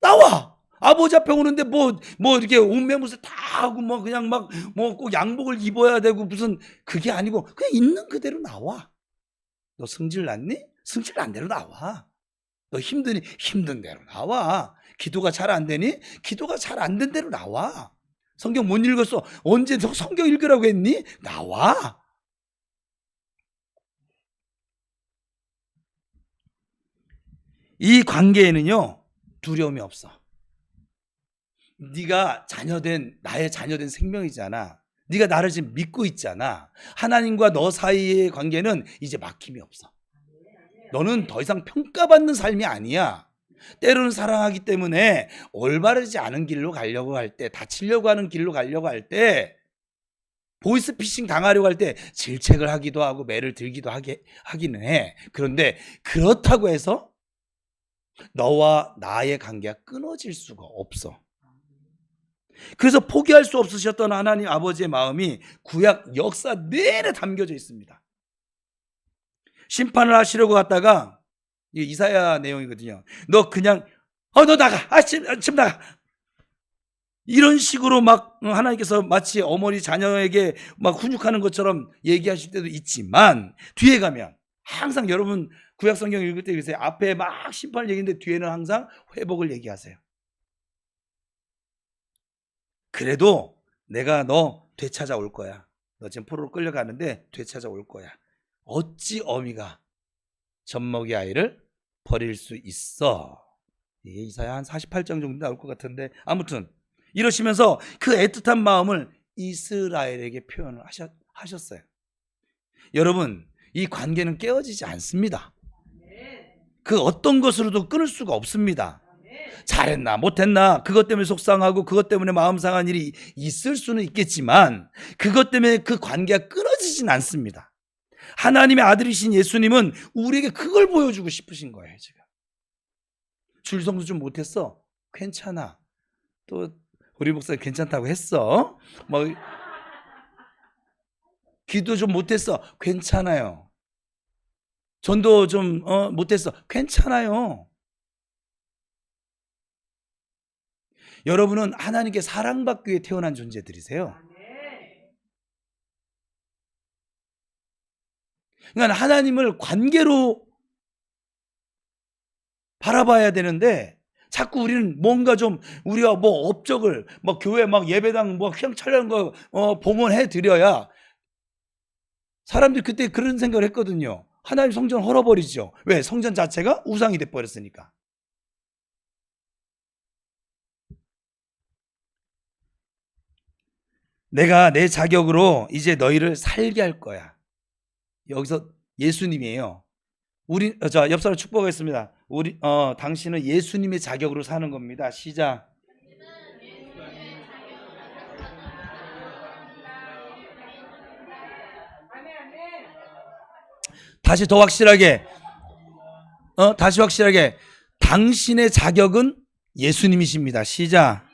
나와. 아버지 앞에 오는데 뭐 이렇게 옷매무새 다 하고 뭐 그냥 막 뭐 꼭 양복을 입어야 되고 무슨 그게 아니고 그냥 있는 그대로 나와. 너 승질 났니? 승질 난 대로 나와. 너 힘드니? 힘든 대로 나와. 기도가 잘 안 되니? 기도가 잘 안 된 대로 나와. 성경 못 읽었어. 언제 너 성경 읽으라고 했니? 나와. 이 관계에는요 두려움이 없어. 네가 나의 자녀된 생명이잖아. 네가 나를 지금 믿고 있잖아. 하나님과 너 사이의 관계는 이제 막힘이 없어. 너는 더 이상 평가받는 삶이 아니야. 때로는 사랑하기 때문에 올바르지 않은 길로 가려고 할 때, 다치려고 하는 길로 가려고 할 때, 보이스피싱 당하려고 할 때 질책을 하기도 하고 매를 들기도 하기는 해. 그런데 그렇다고 해서 너와 나의 관계가 끊어질 수가 없어. 그래서 포기할 수 없으셨던 하나님 아버지의 마음이 구약 역사 내내 담겨져 있습니다. 심판을 하시려고 갔다가 이사야 내용이거든요. 너 그냥 너 나가. 지금 나가. 이런 식으로 막 하나님께서 마치 어머니 자녀에게 막 훈육하는 것처럼 얘기하실 때도 있지만, 뒤에 가면 항상 여러분 구약 성경 읽을 때 그러세요. 앞에 막 심판을 얘기했는데 뒤에는 항상 회복을 얘기하세요. 그래도 내가 너 되찾아올 거야. 너 지금 포로로 끌려가는데 되찾아올 거야. 어찌 어미가 젖먹이 아이를 버릴 수 있어. 이게 이사야 한 48장 정도 나올 것 같은데, 아무튼 이러시면서 그 애틋한 마음을 이스라엘에게 표현을 하셨어요. 여러분, 이 관계는 깨어지지 않습니다. 그 어떤 것으로도 끊을 수가 없습니다. 잘했나 못했나 그것 때문에 속상하고 그것 때문에 마음 상한 일이 있을 수는 있겠지만 그것 때문에 그 관계가 끊어지진 않습니다. 하나님의 아들이신 예수님은 우리에게 그걸 보여주고 싶으신 거예요. 지금 주일성수 좀 못했어? 괜찮아. 또 우리 목사님 괜찮다고 했어. 뭐 기도 좀 못했어. 괜찮아요. 전도 좀 못했어. 괜찮아요. 여러분은 하나님께 사랑받기 위해 태어난 존재들이세요. 그러니까 하나님을 관계로 바라봐야 되는데 자꾸 우리는 뭔가 좀 우리가 뭐 업적을 뭐 교회 막 예배당 뭐 휘황찬란한 거 봉헌해 드려야 사람들이 그때 그런 생각을 했거든요. 하나님 성전을 헐어버리죠. 왜? 성전 자체가 우상이 돼버렸으니까. 내가 내 자격으로 이제 너희를 살게 할 거야. 여기서 예수님이에요. 우리 자 옆 사람 축복하겠습니다. 우리 당신은 예수님의 자격으로 사는 겁니다. 시작. 다시 더 확실하게 다시 확실하게 당신의 자격은 예수님이십니다. 시작.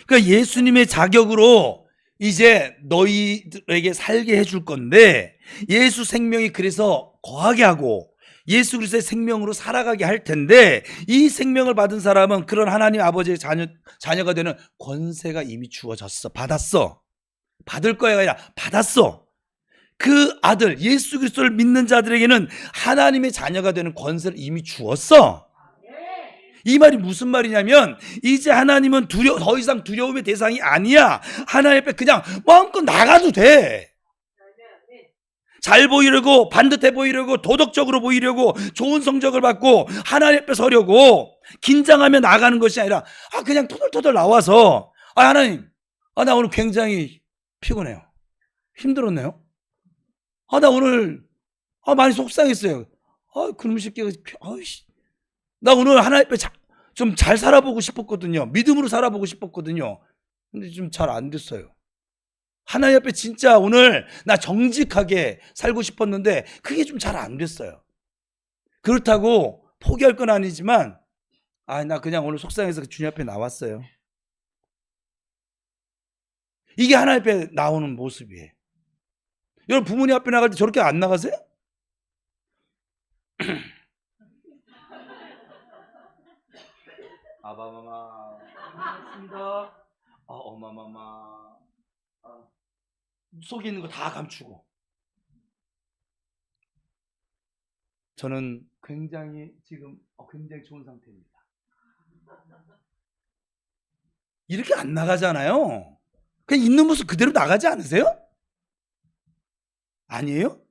그러니까 예수님의 자격으로 이제 너희들에게 살게 해줄 건데 예수 생명이 그래서 거하게 하고 예수 그리스도의 생명으로 살아가게 할 텐데 이 생명을 받은 사람은 그런 하나님 아버지의 자녀가 되는 권세가 이미 주어졌어. 받았어. 받을 거야가 아니라 받았어. 그 아들 예수 그리스도를 믿는 자들에게는 하나님의 자녀가 되는 권세를 이미 주었어. 이 말이 무슨 말이냐면 이제 하나님은 더 이상 두려움의 대상이 아니야. 하나님 앞에 그냥 마음껏 나가도 돼. 잘 보이려고, 반듯해 보이려고, 도덕적으로 보이려고, 좋은 성적을 받고 하나님 앞에 서려고 긴장하며 나가는 것이 아니라 그냥 토덜토덜 나와서 하나님 나 오늘 굉장히 피곤해요. 힘들었네요. 나 오늘 많이 속상했어요. 그놈 새끼가 나 오늘 하나님 앞에 좀 잘 살아보고 싶었거든요. 믿음으로 살아보고 싶었거든요. 근데 좀 잘 안 됐어요. 하나님 앞에 진짜 오늘 나 정직하게 살고 싶었는데 그게 좀 잘 안 됐어요. 그렇다고 포기할 건 아니지만 나 그냥 오늘 속상해서 주님 앞에 나왔어요. 이게 하나님 앞에 나오는 모습이에요. 여러분 부모님 앞에 나갈 때 저렇게 안 나가세요? 아바마마 반갑습니다. 어마마마 속에 있는 거 다 감추고 저는 굉장히 지금 굉장히 좋은 상태입니다. 이렇게 안 나가잖아요. 그냥 있는 모습 그대로 나가지 않으세요? 아니에요?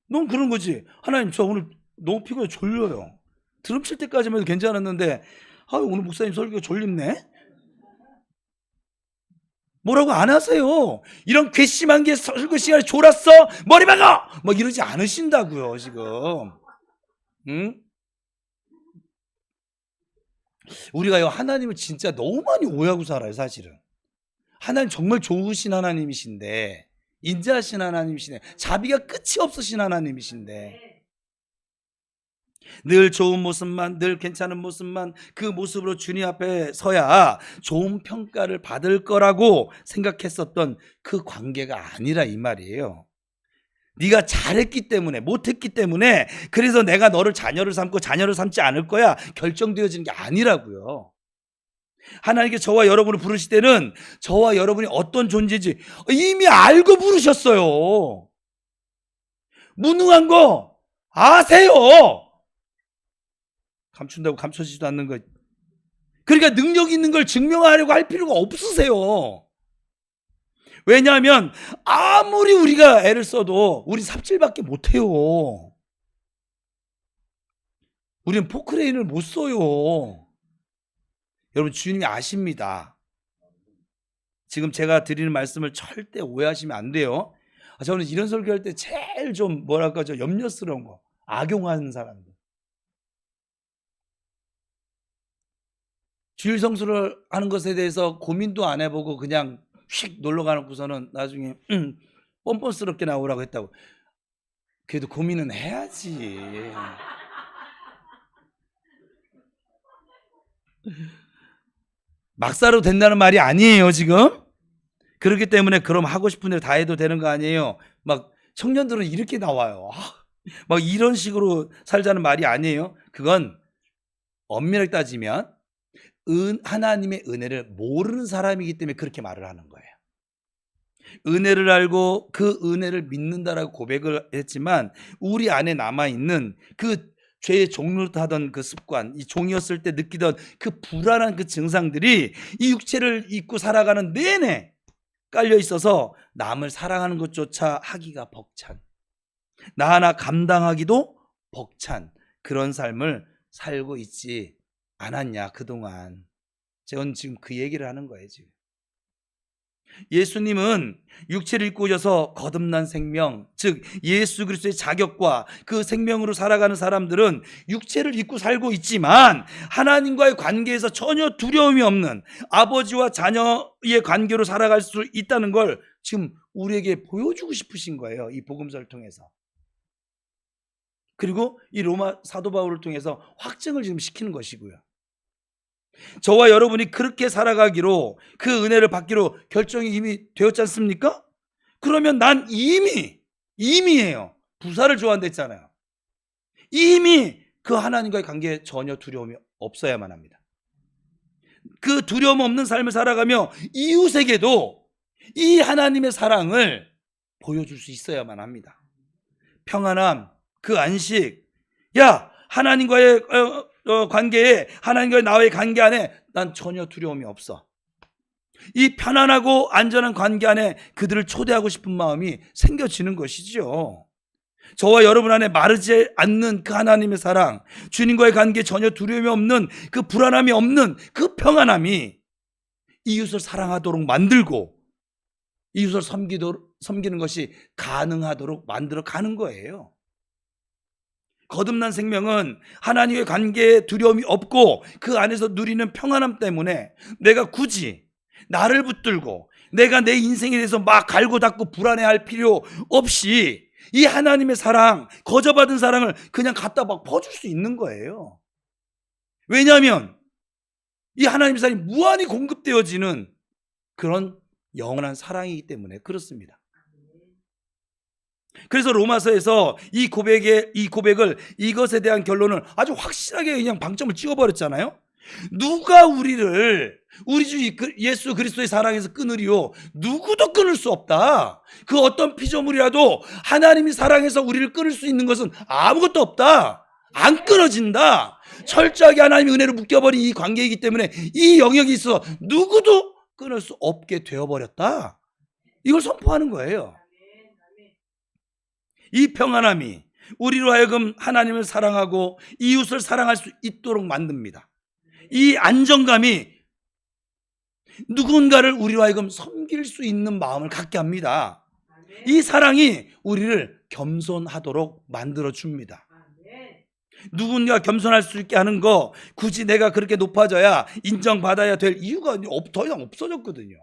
너무 그런 거지. 하나님 저 오늘 너무 피곤해 졸려요. 드럼 칠 때까지만 해도 괜찮았는데 오늘 목사님 설교가 졸립네. 뭐라고 안 하세요. 이런 괘씸한 게 설교 시간에 졸았어? 머리 박아! 뭐 이러지 않으신다고요 지금. 응? 우리가요 하나님을 진짜 너무 많이 오해하고 살아요 사실은. 하나님 정말 좋으신 하나님이신데 인자하신 하나님이신데 자비가 끝이 없으신 하나님이신데 늘 좋은 모습만 늘 괜찮은 모습만 그 모습으로 주님 앞에 서야 좋은 평가를 받을 거라고 생각했었던 그 관계가 아니라 이 말이에요. 네가 잘했기 때문에 못했기 때문에 그래서 내가 너를 자녀를 삼고 자녀를 삼지 않을 거야 결정되어지는 게 아니라고요. 하나님께 저와 여러분을 부르실 때는 저와 여러분이 어떤 존재인지 이미 알고 부르셨어요. 무능한 거 아세요. 감춘다고 감춰지지도 않는 거. 그러니까 능력 있는 걸 증명하려고 할 필요가 없으세요. 왜냐하면 아무리 우리가 애를 써도 우리 삽질밖에 못해요. 우리는 포크레인을 못 써요. 여러분 주님이 아십니다. 지금 제가 드리는 말씀을 절대 오해하시면 안 돼요. 저는 이런 설교할 때 제일 좀 뭐랄까 염려스러운 거 악용하는 사람들. 주일 성수를 하는 것에 대해서 고민도 안 해보고 그냥 휙 놀러 가놓고서는 나중에 뻔뻔스럽게 나오라고 했다고. 그래도 고민은 해야지. 막사로 된다는 말이 아니에요 지금. 그렇기 때문에 그럼 하고 싶은 대로 다 해도 되는 거 아니에요. 막 청년들은 이렇게 나와요. 막 이런 식으로 살자는 말이 아니에요. 그건 엄밀하게 따지면 하나님의 은혜를 모르는 사람이기 때문에 그렇게 말을 하는 거예요. 은혜를 알고 그 은혜를 믿는다라고 고백을 했지만 우리 안에 남아있는 그 죄의 종노릇하던 그 습관, 이 종이었을 때 느끼던 그 불안한 그 증상들이 이 육체를 입고 살아가는 내내 깔려 있어서 남을 사랑하는 것조차 하기가 벅찬, 나 하나 감당하기도 벅찬 그런 삶을 살고 있지 않았냐 그동안. 저는 지금 그 얘기를 하는 거예요 지금. 예수님은 육체를 입고 오셔서 거듭난 생명, 즉 예수 그리스도의 자격과 그 생명으로 살아가는 사람들은 육체를 입고 살고 있지만 하나님과의 관계에서 전혀 두려움이 없는 아버지와 자녀의 관계로 살아갈 수 있다는 걸 지금 우리에게 보여주고 싶으신 거예요, 이 복음서를 통해서. 그리고 이 로마 사도 바울을 통해서 확증을 지금 시키는 것이고요. 저와 여러분이 그렇게 살아가기로, 그 은혜를 받기로 결정이 이미 되었지 않습니까? 그러면 난 이미예요. 부사를 좋아한다 했잖아요. 이미 그 하나님과의 관계에 전혀 두려움이 없어야만 합니다. 그 두려움 없는 삶을 살아가며 이웃에게도 이 하나님의 사랑을 보여줄 수 있어야만 합니다. 평안함, 그 안식, 야 하나님과의 관계에, 하나님과의 나와의 관계 안에 난 전혀 두려움이 없어. 이 편안하고 안전한 관계 안에 그들을 초대하고 싶은 마음이 생겨지는 것이죠. 저와 여러분 안에 마르지 않는 그 하나님의 사랑, 주님과의 관계에 전혀 두려움이 없는 그 불안함이 없는 그 평안함이 이웃을 사랑하도록 만들고 이웃을 섬기는 것이 가능하도록 만들어 가는 거예요. 거듭난 생명은 하나님의 관계에 두려움이 없고 그 안에서 누리는 평안함 때문에 내가 굳이 나를 붙들고 내가 내 인생에 대해서 막 갈고 닦고 불안해할 필요 없이 이 하나님의 사랑, 거저받은 사랑을 그냥 갖다 막 퍼줄 수 있는 거예요. 왜냐하면 이 하나님의 사랑이 무한히 공급되어지는 그런 영원한 사랑이기 때문에 그렇습니다. 그래서 로마서에서 이 고백을, 이것에 대한 결론을 아주 확실하게 그냥 방점을 찍어버렸잖아요. 누가 우리를 우리 주 예수 그리스도의 사랑에서 끊으리요? 누구도 끊을 수 없다. 그 어떤 피조물이라도 하나님이 사랑해서 우리를 끊을 수 있는 것은 아무것도 없다. 안 끊어진다. 철저하게 하나님의 은혜로 묶여버린 이 관계이기 때문에 이 영역이 있어 누구도 끊을 수 없게 되어버렸다. 이걸 선포하는 거예요. 이 평안함이 우리로 하여금 하나님을 사랑하고 이웃을 사랑할 수 있도록 만듭니다. 이 안정감이 누군가를 우리로 하여금 섬길 수 있는 마음을 갖게 합니다. 이 사랑이 우리를 겸손하도록 만들어줍니다. 누군가 겸손할 수 있게 하는 거, 굳이 내가 그렇게 높아져야 인정받아야 될 이유가 더 이상 없어졌거든요.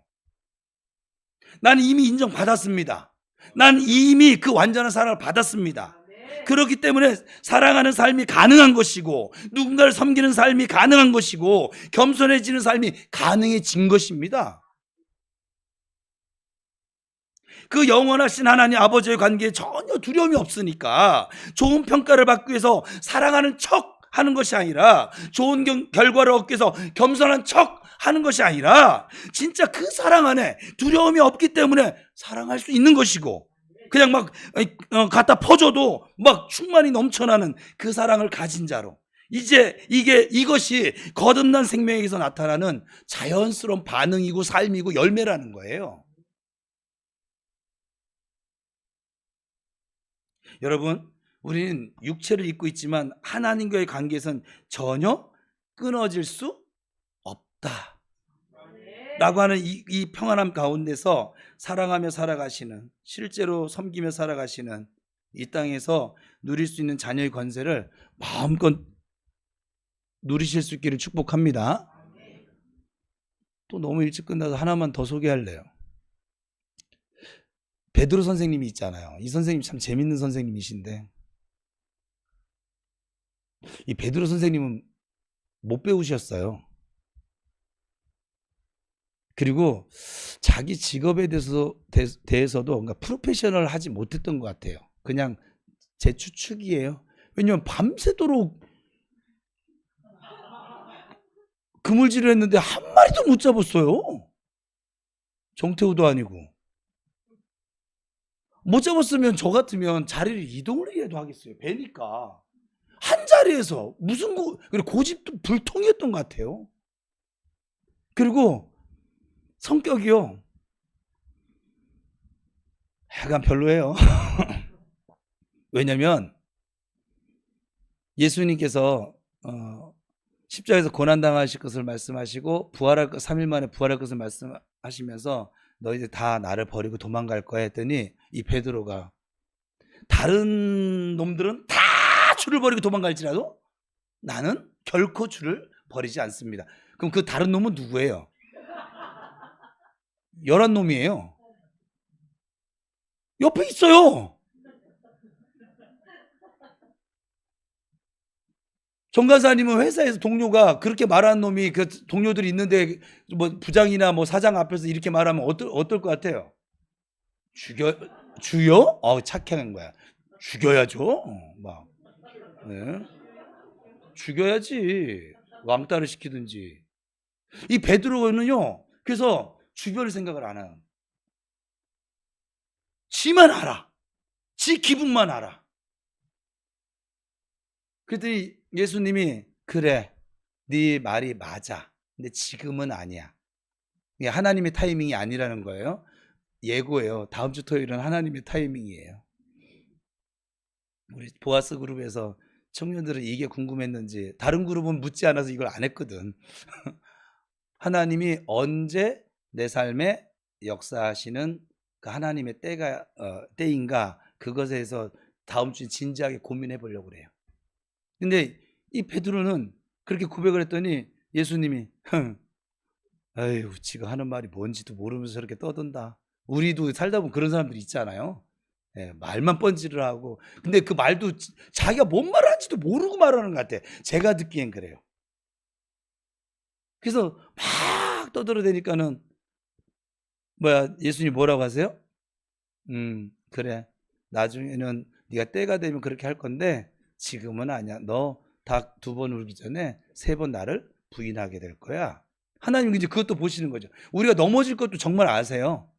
난 이미 인정받았습니다. 난 이미 그 완전한 사랑을 받았습니다. 그렇기 때문에 사랑하는 삶이 가능한 것이고 누군가를 섬기는 삶이 가능한 것이고 겸손해지는 삶이 가능해진 것입니다. 그 영원하신 하나님 아버지의 관계에 전혀 두려움이 없으니까 좋은 평가를 받기 위해서 사랑하는 척 하는 것이 아니라, 좋은 결과를 얻기 위해서 겸손한 척 하는 것이 아니라 진짜 그 사랑 안에 두려움이 없기 때문에 사랑할 수 있는 것이고, 그냥 막 갖다 퍼줘도 막 충만히 넘쳐나는 그 사랑을 가진 자로, 이제 이것이 거듭난 생명에서 나타나는 자연스러운 반응이고 삶이고 열매라는 거예요. 여러분, 우리는 육체를 입고 있지만 하나님과의 관계에선 전혀 끊어질 수 없다 라고 하는 이 평안함 가운데서 사랑하며 살아가시는, 실제로 섬기며 살아가시는 이 땅에서 누릴 수 있는 자녀의 권세를 마음껏 누리실 수 있기를 축복합니다. 또 너무 일찍 끝나서 하나만 더 소개할래요. 베드로 선생님이 있잖아요. 이 선생님 참 재밌는 선생님이신데 이 베드로 선생님은 못 배우셨어요. 그리고 자기 직업에 대해서도 뭔가 프로페셔널 하지 못했던 것 같아요. 그냥 제 추측이에요. 왜냐면 밤새도록 그물질을 했는데 한 마리도 못 잡았어요. 정태우도 아니고. 못 잡았으면 저 같으면 자리를 이동을 해도 하겠어요. 배니까. 한 자리에서 무슨 고집도 불통이었던 것 같아요. 그리고 성격이요. 약간 별로예요. 왜냐면 예수님께서 십자가에서 고난당하실 것을 말씀하시고 3일 만에 부활할 것을 말씀하시면서 너희들 다 나를 버리고 도망갈 거야 했더니 이 베드로가 다른 놈들은 다 주를 버리고 도망갈지라도 나는 결코 주를 버리지 않습니다. 그럼 그 다른 놈은 누구예요? 11놈이에요. 옆에 있어요. 정간사님은 회사에서 동료가 그렇게 말하는 놈이 그 동료들이 있는데 뭐 부장이나 뭐 사장 앞에서 이렇게 말하면 어떨 것 같아요? 주여? 착해는 거야. 죽여야죠. 막. 네. 죽여야지. 왕따를 시키든지. 이 베드로는요. 그래서 주변을 생각을 안 해요. 지만 알아. 지 기분만 알아. 그랬더니 예수님이 그래, 네 말이 맞아. 근데 지금은 아니야. 이게 하나님의 타이밍이 아니라는 거예요. 예고예요. 다음 주 토요일은 하나님의 타이밍이에요. 우리 보아스 그룹에서 청년들은 이게 궁금했는지 다른 그룹은 묻지 않아서 이걸 안 했거든. 하나님이 언제 내 삶에 역사하시는 그 하나님의 때인가 그것에 대해서 다음 주에 진지하게 고민해 보려고 그래요. 근데 이 베드로는 그렇게 고백을 했더니 예수님이 아유 지가 하는 말이 뭔지도 모르면서 저렇게 떠든다. 우리도 살다 보면 그런 사람들이 있잖아요. 말만 뻔질을 하고 근데 그 말도 자기가 뭔 말을 하는지도 모르고 말하는 것 같아. 제가 듣기엔 그래요. 그래서 막 떠들어대니까는 예수님 뭐라고 하세요? 그래 나중에는 네가 때가 되면 그렇게 할 건데 지금은 아니야. 너 닭 2번 울기 전에 3번 나를 부인하게 될 거야. 하나님 이제 그것도 보시는 거죠. 우리가 넘어질 것도 정말 아세요.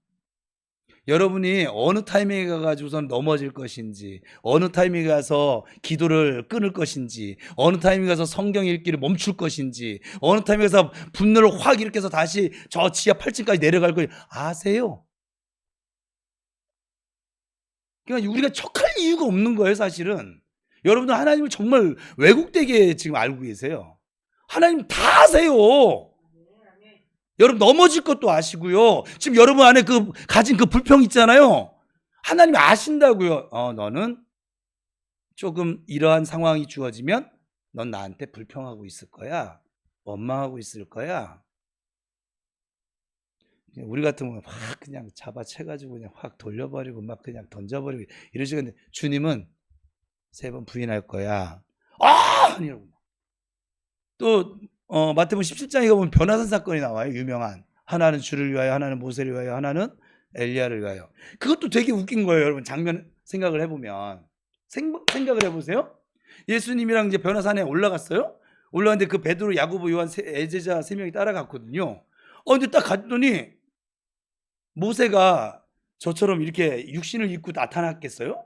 여러분이 어느 타이밍에 가가지고선 넘어질 것인지, 어느 타이밍에 가서 기도를 끊을 것인지, 어느 타이밍에 가서 성경 읽기를 멈출 것인지, 어느 타이밍에 가서 분노를 확 일으켜서 다시 저 지하 8층까지 내려갈 걸 아세요. 그러니까 우리가 척할 이유가 없는 거예요, 사실은. 여러분들 하나님을 정말 왜곡되게 지금 알고 계세요. 하나님 다 아세요. 여러분 넘어질 것도 아시고요. 지금 여러분 안에 가진 그 불평 있잖아요. 하나님이 아신다고요. 너는 조금 이러한 상황이 주어지면 넌 나한테 불평하고 있을 거야. 원망하고 있을 거야. 우리 같으면 확 그냥 잡아채가지고 그냥 확 돌려버리고 막 그냥 던져버리고 이러시는데 주님은 3번 부인할 거야. 아니라고. 또 마태복음 17장에 가보면 변화산 사건이 나와요. 유명한. 하나는 주를 위하여, 하나는 모세를 위하여, 하나는 엘리야를 위하여. 그것도 되게 웃긴 거예요. 여러분 장면 생각을 해보면. 생각을 해보세요. 예수님이랑 이제 변화산에 올라갔어요. 올라갔는데 그 베드로, 야고보, 요한 애제자 3명이 따라갔거든요. 근데 딱 갔더니 모세가 저처럼 이렇게 육신을 입고 나타났겠어요?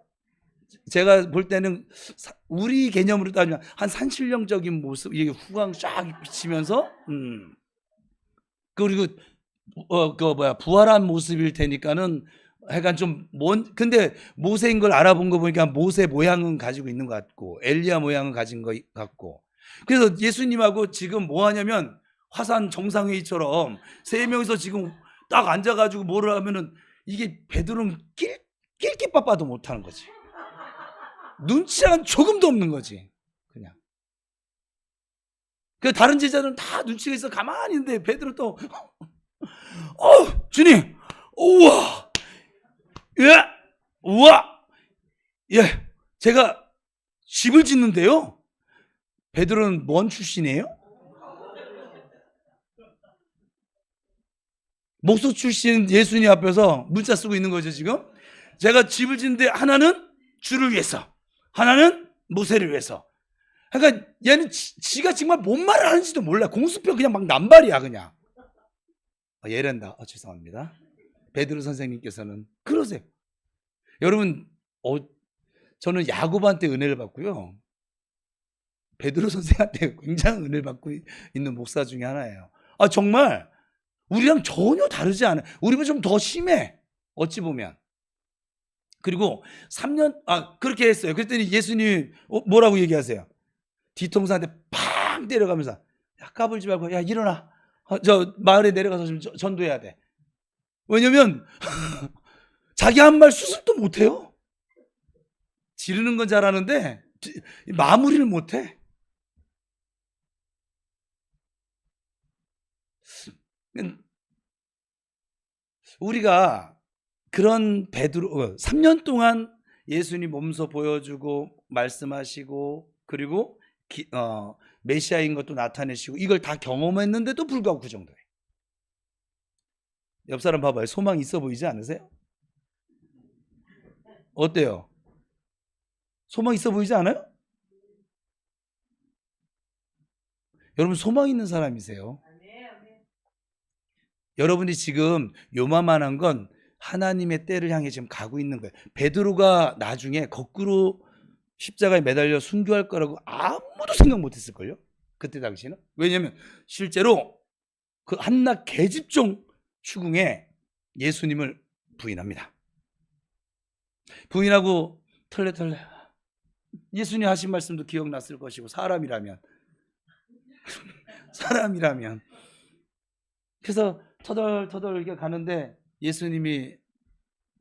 제가 볼 때는 우리 개념으로 따지면 한 산신령적인 모습, 이게 후광 쫙 비치면서, 그리고 부활한 모습일 테니까는 약간 좀 근데 모세인 걸 알아본 거 보니까 모세 모양은 가지고 있는 것 같고 엘리야 모양은 가진 것 같고, 그래서 예수님하고 지금 뭐 하냐면 화산 정상회의처럼 3명이서 지금 딱 앉아가지고 뭐를 하면은 이게 베드로는 낄끼빠빠도 못하는 거지. 눈치가 조금도 없는 거지. 그냥. 그 다른 제자들은 다 눈치가 있어 가만히 있는데 베드로 또 주님, 우와, 예, 우와, 예, 제가 집을 짓는데요. 베드로는 뭔 출신이에요? 목소 출신 예수님 앞에서 문자 쓰고 있는 거죠, 지금. 제가 집을 짓는데 하나는 주를 위해서, 하나는 모세를 위해서. 그러니까 얘는 지가 정말 뭔 말을 하는지도 몰라. 공수표 그냥 막 남발이야, 그냥. 예란다. 죄송합니다. 베드로 선생님께서는 그러세요. 여러분, 저는 야곱한테 은혜를 받고요. 베드로 선생한테 굉장히 은혜를 받고 있는 목사 중에 하나예요. 정말 우리랑 전혀 다르지 않아요. 우리보다 좀 더 심해. 어찌 보면. 그리고 3년 그렇게 했어요. 그랬더니 예수님이 뭐라고 얘기하세요? 뒤통수한테 팍 때려가면서 야, 까불지 말고 야 일어나. 저 마을에 내려가서 좀 전도해야 돼. 왜냐면 자기 한 말 수습도 못해요. 지르는 건 잘하는데 마무리를 못해. 우리가 그런 베드로 3년 동안 예수님 몸소 보여주고 말씀하시고 그리고 메시아인 것도 나타내시고 이걸 다 경험했는데도 불구하고 그 정도예요. 옆 사람 봐봐요. 소망이 있어 보이지 않으세요? 어때요? 소망 있어 보이지 않아요? 여러분 소망 있는 사람이세요. 여러분이 지금 요만한 건 하나님의 때를 향해 지금 가고 있는 거예요. 베드로가 나중에 거꾸로 십자가에 매달려 순교할 거라고 아무도 생각 못했을걸요. 그때 당시에는. 왜냐하면 실제로 그 한낱 계집종 추궁에 예수님을 부인합니다. 부인하고 털레털레 예수님 하신 말씀도 기억났을 것이고 사람이라면 그래서 터덜터덜 이렇게 가는데 예수님이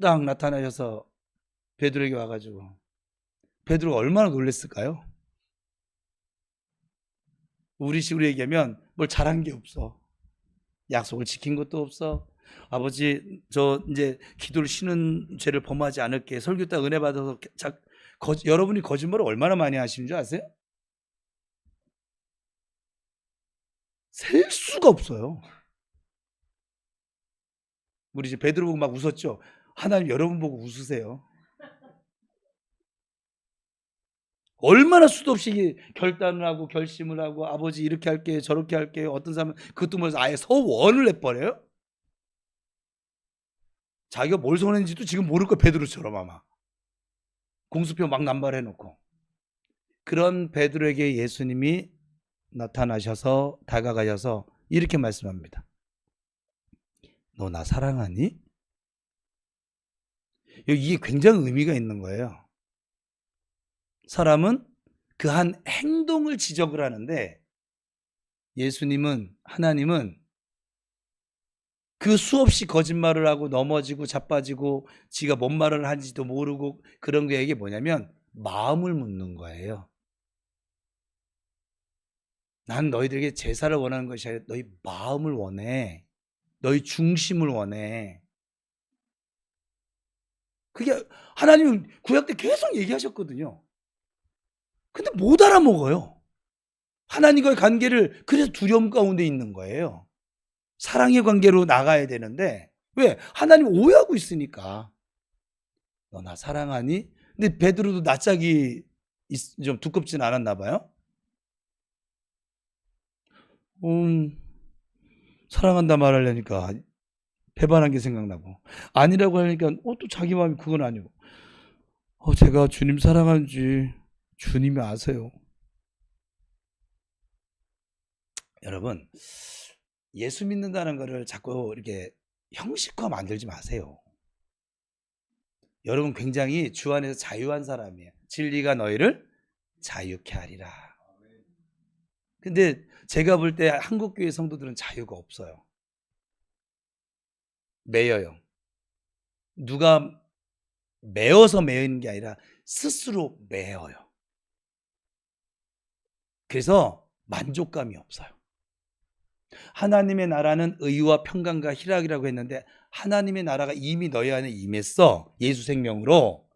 딱 나타나셔서 베드로에게 와가지고 베드로가 얼마나 놀랐을까요? 우리식으로 얘기하면 뭘 잘한 게 없어. 약속을 지킨 것도 없어. 아버지 저 이제 기도를 쉬는 죄를 범하지 않을게. 설교 때 은혜 받아서 여러분이 거짓말을 얼마나 많이 하시는 줄 아세요? 셀 수가 없어요. 우리 이제 베드로 보고 막 웃었죠. 하나님 여러분 보고 웃으세요. 얼마나 수도 없이 결단을 하고 결심을 하고 아버지 이렇게 할게요 저렇게 할게요. 어떤 사람은 그것도 모르면서 아예 서원을 내버려요. 자기가 뭘 손했는지도 지금 모를 거예요. 베드로처럼 아마 공수표 막 남발해놓고. 그런 베드로에게 예수님이 나타나셔서 다가가셔서 이렇게 말씀합니다. 너 나 사랑하니? 이게 굉장히 의미가 있는 거예요. 사람은 그 한 행동을 지적을 하는데 예수님은 하나님은 그 수없이 거짓말을 하고 넘어지고 자빠지고 지가 뭔 말을 하는지도 모르고 그런 거에게 뭐냐면 마음을 묻는 거예요. 난 너희들에게 제사를 원하는 것이 아니라 너희 마음을 원해. 너희 중심을 원해. 그게 하나님은 구약 때 계속 얘기하셨거든요. 근데 못 알아먹어요. 하나님과의 관계를 그래서 두려움 가운데 있는 거예요. 사랑의 관계로 나가야 되는데 왜? 하나님 오해하고 있으니까. 너 나 사랑하니? 근데 베드로도 낯짝이 좀 두껍진 않았나 봐요. 사랑한다 말하려니까 배반한 게 생각나고 아니라고 하니까 또 자기 마음이 그건 아니고 제가 주님 사랑하는지 주님이 아세요. 여러분 예수 믿는다는 거를 자꾸 이렇게 형식화 만들지 마세요. 여러분 굉장히 주 안에서 자유한 사람이에요. 진리가 너희를 자유케 하리라. 근데 제가 볼 때 한국교회 성도들은 자유가 없어요. 매여요. 누가 매어서 매이는 게 아니라 스스로 매어요. 그래서 만족감이 없어요. 하나님의 나라는 의와 평강과 희락이라고 했는데 하나님의 나라가 이미 너희 안에 임했어. 예수 생명으로.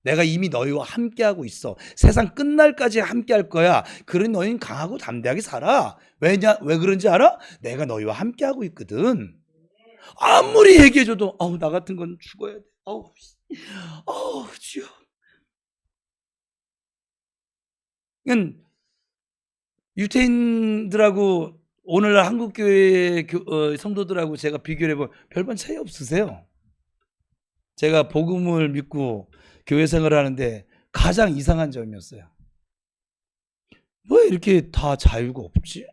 내가 이미 너희와 함께하고 있어. 세상 끝날까지 함께할 거야. 그러니 너희는 강하고 담대하게 살아. 왜 그런지 알아? 내가 너희와 함께하고 있거든. 아무리 얘기해줘도 나 같은 건 죽어야 돼. 주여. 유태인들하고 오늘날 한국교회 성도들하고 제가 비교를 해보면 별반 차이 없으세요. 제가 복음을 믿고 교회 생활을 하는데 가장 이상한 점이었어요. 왜 이렇게 다 자유가 없지?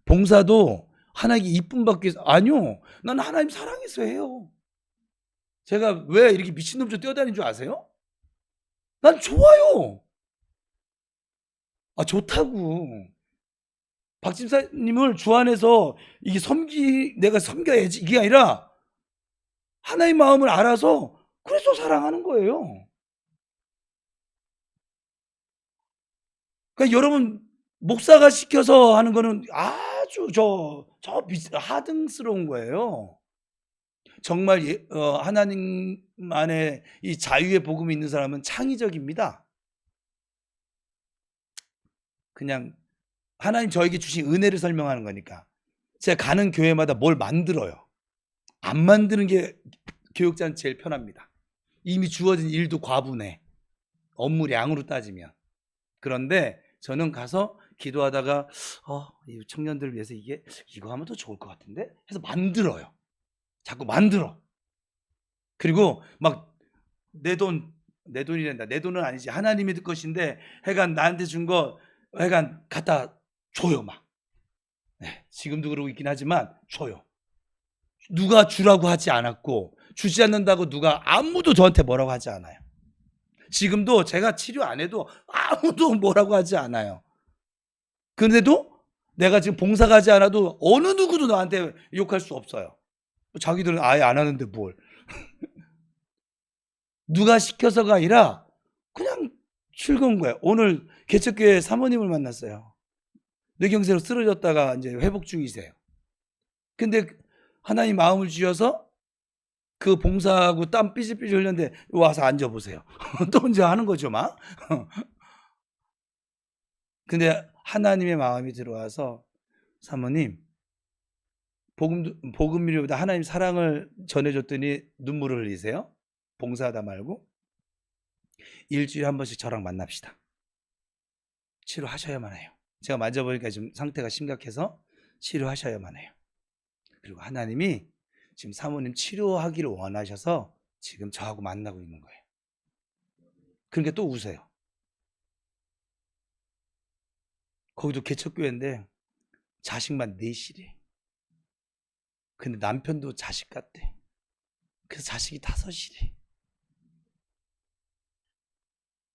봉사도 하나님께 이쁨 받기 위해서. 아니요, 난 하나님 사랑해서 해요. 제가 왜 이렇게 미친놈처럼 뛰어다니는 줄 아세요? 난 좋아요. 좋다고. 박 집사님을 주 안에서 이게 내가 섬겨야지 이게 아니라 하나의 마음을 알아서 그래서 사랑하는 거예요. 그러니까 여러분, 목사가 시켜서 하는 거는 아주 하등스러운 거예요. 정말 하나님 안에 이 자유의 복음이 있는 사람은 창의적입니다. 그냥 하나님 저에게 주신 은혜를 설명하는 거니까. 제가 가는 교회마다 뭘 만들어요. 안 만드는 게 교육자는 제일 편합니다. 이미 주어진 일도 과분해. 업무량으로 따지면. 그런데 저는 가서 기도하다가 이 청년들을 위해서 이거 하면 더 좋을 것 같은데 해서 만들어요. 자꾸 만들어. 그리고 막 내 돈이란다. 내 돈은 아니지. 하나님의 것인데 하여간 나한테 준 거 하여간 갖다 줘요. 막. 네, 지금도 그러고 있긴 하지만 줘요. 누가 주라고 하지 않았고 주지 않는다고 누가 아무도 저한테 뭐라고 하지 않아요. 지금도 제가 치료 안 해도 아무도 뭐라고 하지 않아요. 그런데도 내가 지금 봉사 가지 않아도 어느 누구도 나한테 욕할 수 없어요. 자기들은 아예 안 하는데 뭘. 누가 시켜서가 아니라 그냥 즐거운 거예요. 오늘 개척교회 사모님을 만났어요. 뇌경색으로 쓰러졌다가 이제 회복 중이세요. 근데 하나님 마음을 주셔서 그 봉사하고 땀 삐질삐질 흘렸는데 와서 앉아보세요. 또 이제 하는 거죠 막. 근데 하나님의 마음이 들어와서 사모님 복음이보다 하나님 사랑을 전해줬더니 눈물을 흘리세요. 봉사하다 말고 일주일에 한 번씩 저랑 만납시다. 치료하셔야만 해요. 제가 만져보니까 지금 상태가 심각해서 치료하셔야만 해요. 그리고 하나님이 지금 사모님 치료하기를 원하셔서 지금 저하고 만나고 있는 거예요. 그러니까 또 우세요. 거기도 개척교회인데 자식만 넷이래. 근데 남편도 자식 같대. 그래서 자식이 5이래.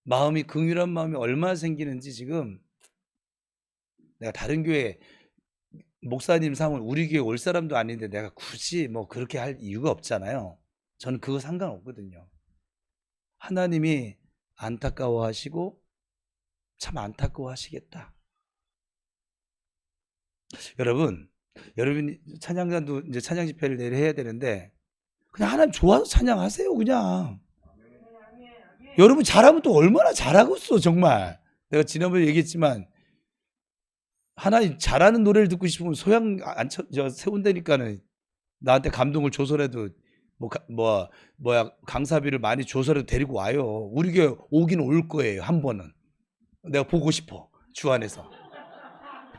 마음이 긍휼한 마음이 얼마나 생기는지 지금 내가 다른 교회 목사님 상을 우리 교회 올 사람도 아닌데 내가 굳이 뭐 그렇게 할 이유가 없잖아요. 저는 그거 상관없거든요. 하나님이 안타까워하시고 참 안타까워하시겠다. 여러분이 찬양단도 이제 찬양 집회를 내일 해야 되는데 그냥 하나님 좋아서 찬양하세요. 그냥 여러분 잘하면 또 얼마나 잘하겠어. 정말 내가 지난번에 얘기했지만 하나님 잘하는 노래를 듣고 싶으면 소양 세운다니까는 나한테 감동을 줘서라도 강사비를 많이 줘서라도 데리고 와요. 우리 교회 오긴 올 거예요. 한 번은 내가 보고 싶어. 주 안에서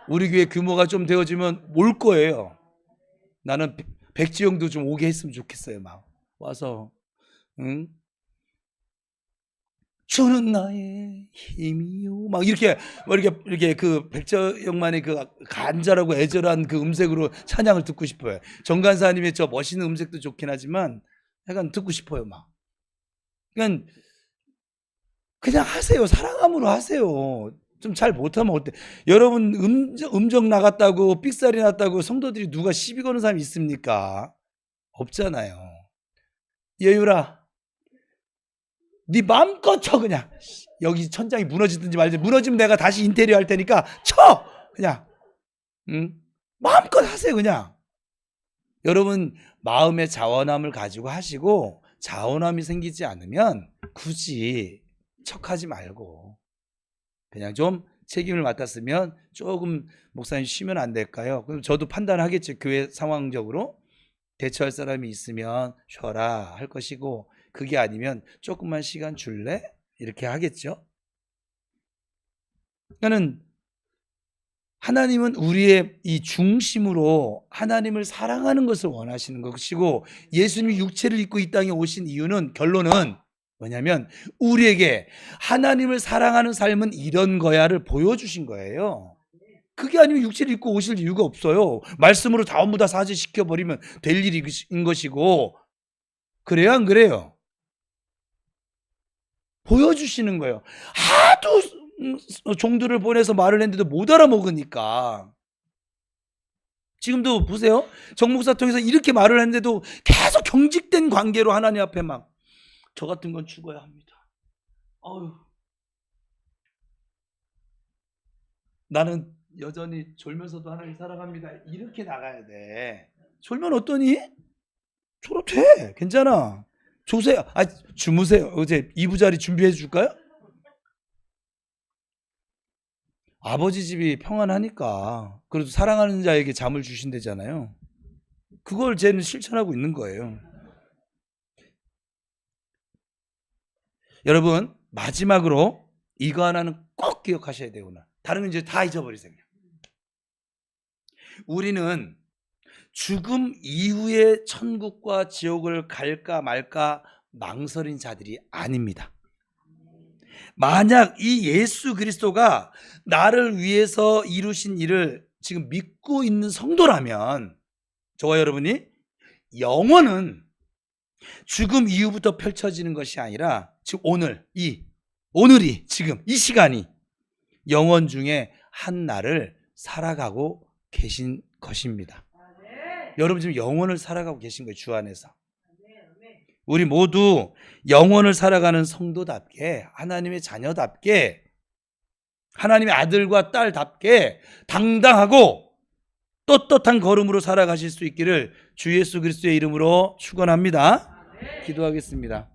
우리 교회 규모가 좀 되어지면 올 거예요. 나는 백지영도 좀 오게 했으면 좋겠어요. 막 와서 응? 주는 나의 힘이요. 막 이렇게 그 백지영만의 그 간절하고 애절한 그 음색으로 찬양을 듣고 싶어요. 정간사님의 저 멋있는 음색도 좋긴 하지만 약간 듣고 싶어요. 막 그냥 하세요. 사랑함으로 하세요. 좀 잘 못하면 어때? 여러분 음정 나갔다고 삑살이 났다고 성도들이 누가 시비 거는 사람이 있습니까? 없잖아요. 여유라 네 마음껏 쳐. 그냥 여기 천장이 무너지든지 말든지 무너지면 내가 다시 인테리어 할 테니까 쳐. 그냥 응? 마음껏 하세요. 그냥 여러분 마음의 자원함을 가지고 하시고 자원함이 생기지 않으면 굳이 척하지 말고 그냥 좀 책임을 맡았으면 조금 목사님 쉬면 안 될까요? 그럼 저도 판단하겠죠. 교회 상황적으로 대처할 사람이 있으면 쉬어라 할 것이고 그게 아니면 조금만 시간 줄래? 이렇게 하겠죠. 그러니까는 하나님은 우리의 이 중심으로 하나님을 사랑하는 것을 원하시는 것이고 예수님이 육체를 입고 이 땅에 오신 이유는 결론은 뭐냐면 우리에게 하나님을 사랑하는 삶은 이런 거야를 보여주신 거예요. 그게 아니면 육체를 입고 오실 이유가 없어요. 말씀으로 전부 다 사죄시켜버리면 될 일인 것이고 그래요 안 그래요? 보여주시는 거예요. 하도 종들을 보내서 말을 했는데도 못 알아먹으니까. 지금도 보세요. 정 목사 통해서 이렇게 말을 했는데도 계속 경직된 관계로 하나님 앞에 막 저 같은 건 죽어야 합니다. 어휴. 나는 여전히 졸면서도 하나님 사랑합니다. 이렇게 나가야 돼. 졸면 어떠니? 졸업 돼. 괜찮아. 조세요. 주무세요. 어제 이부자리 준비해 줄까요? 아버지 집이 평안하니까 그래도 사랑하는 자에게 잠을 주신다잖아요. 그걸 쟤는 실천하고 있는 거예요. 여러분 마지막으로 이거 하나는 꼭 기억하셔야 돼요. 오늘 다른 건 이제 다 잊어버리세요. 우리는 죽음 이후에 천국과 지옥을 갈까 말까 망설인 자들이 아닙니다. 만약 이 예수 그리스도가 나를 위해서 이루신 일을 지금 믿고 있는 성도라면 저와 여러분이 영원은 죽음 이후부터 펼쳐지는 것이 아니라 지금 오늘이 지금 이 시간이 영원 중에 한 날을 살아가고 계신 것입니다. 여러분 지금 영원을 살아가고 계신 거예요. 주 안에서. 우리 모두 영원을 살아가는 성도답게 하나님의 자녀답게 하나님의 아들과 딸답게 당당하고 떳떳한 걸음으로 살아가실 수 있기를 주 예수 그리스도의 이름으로 축원합니다. 기도하겠습니다.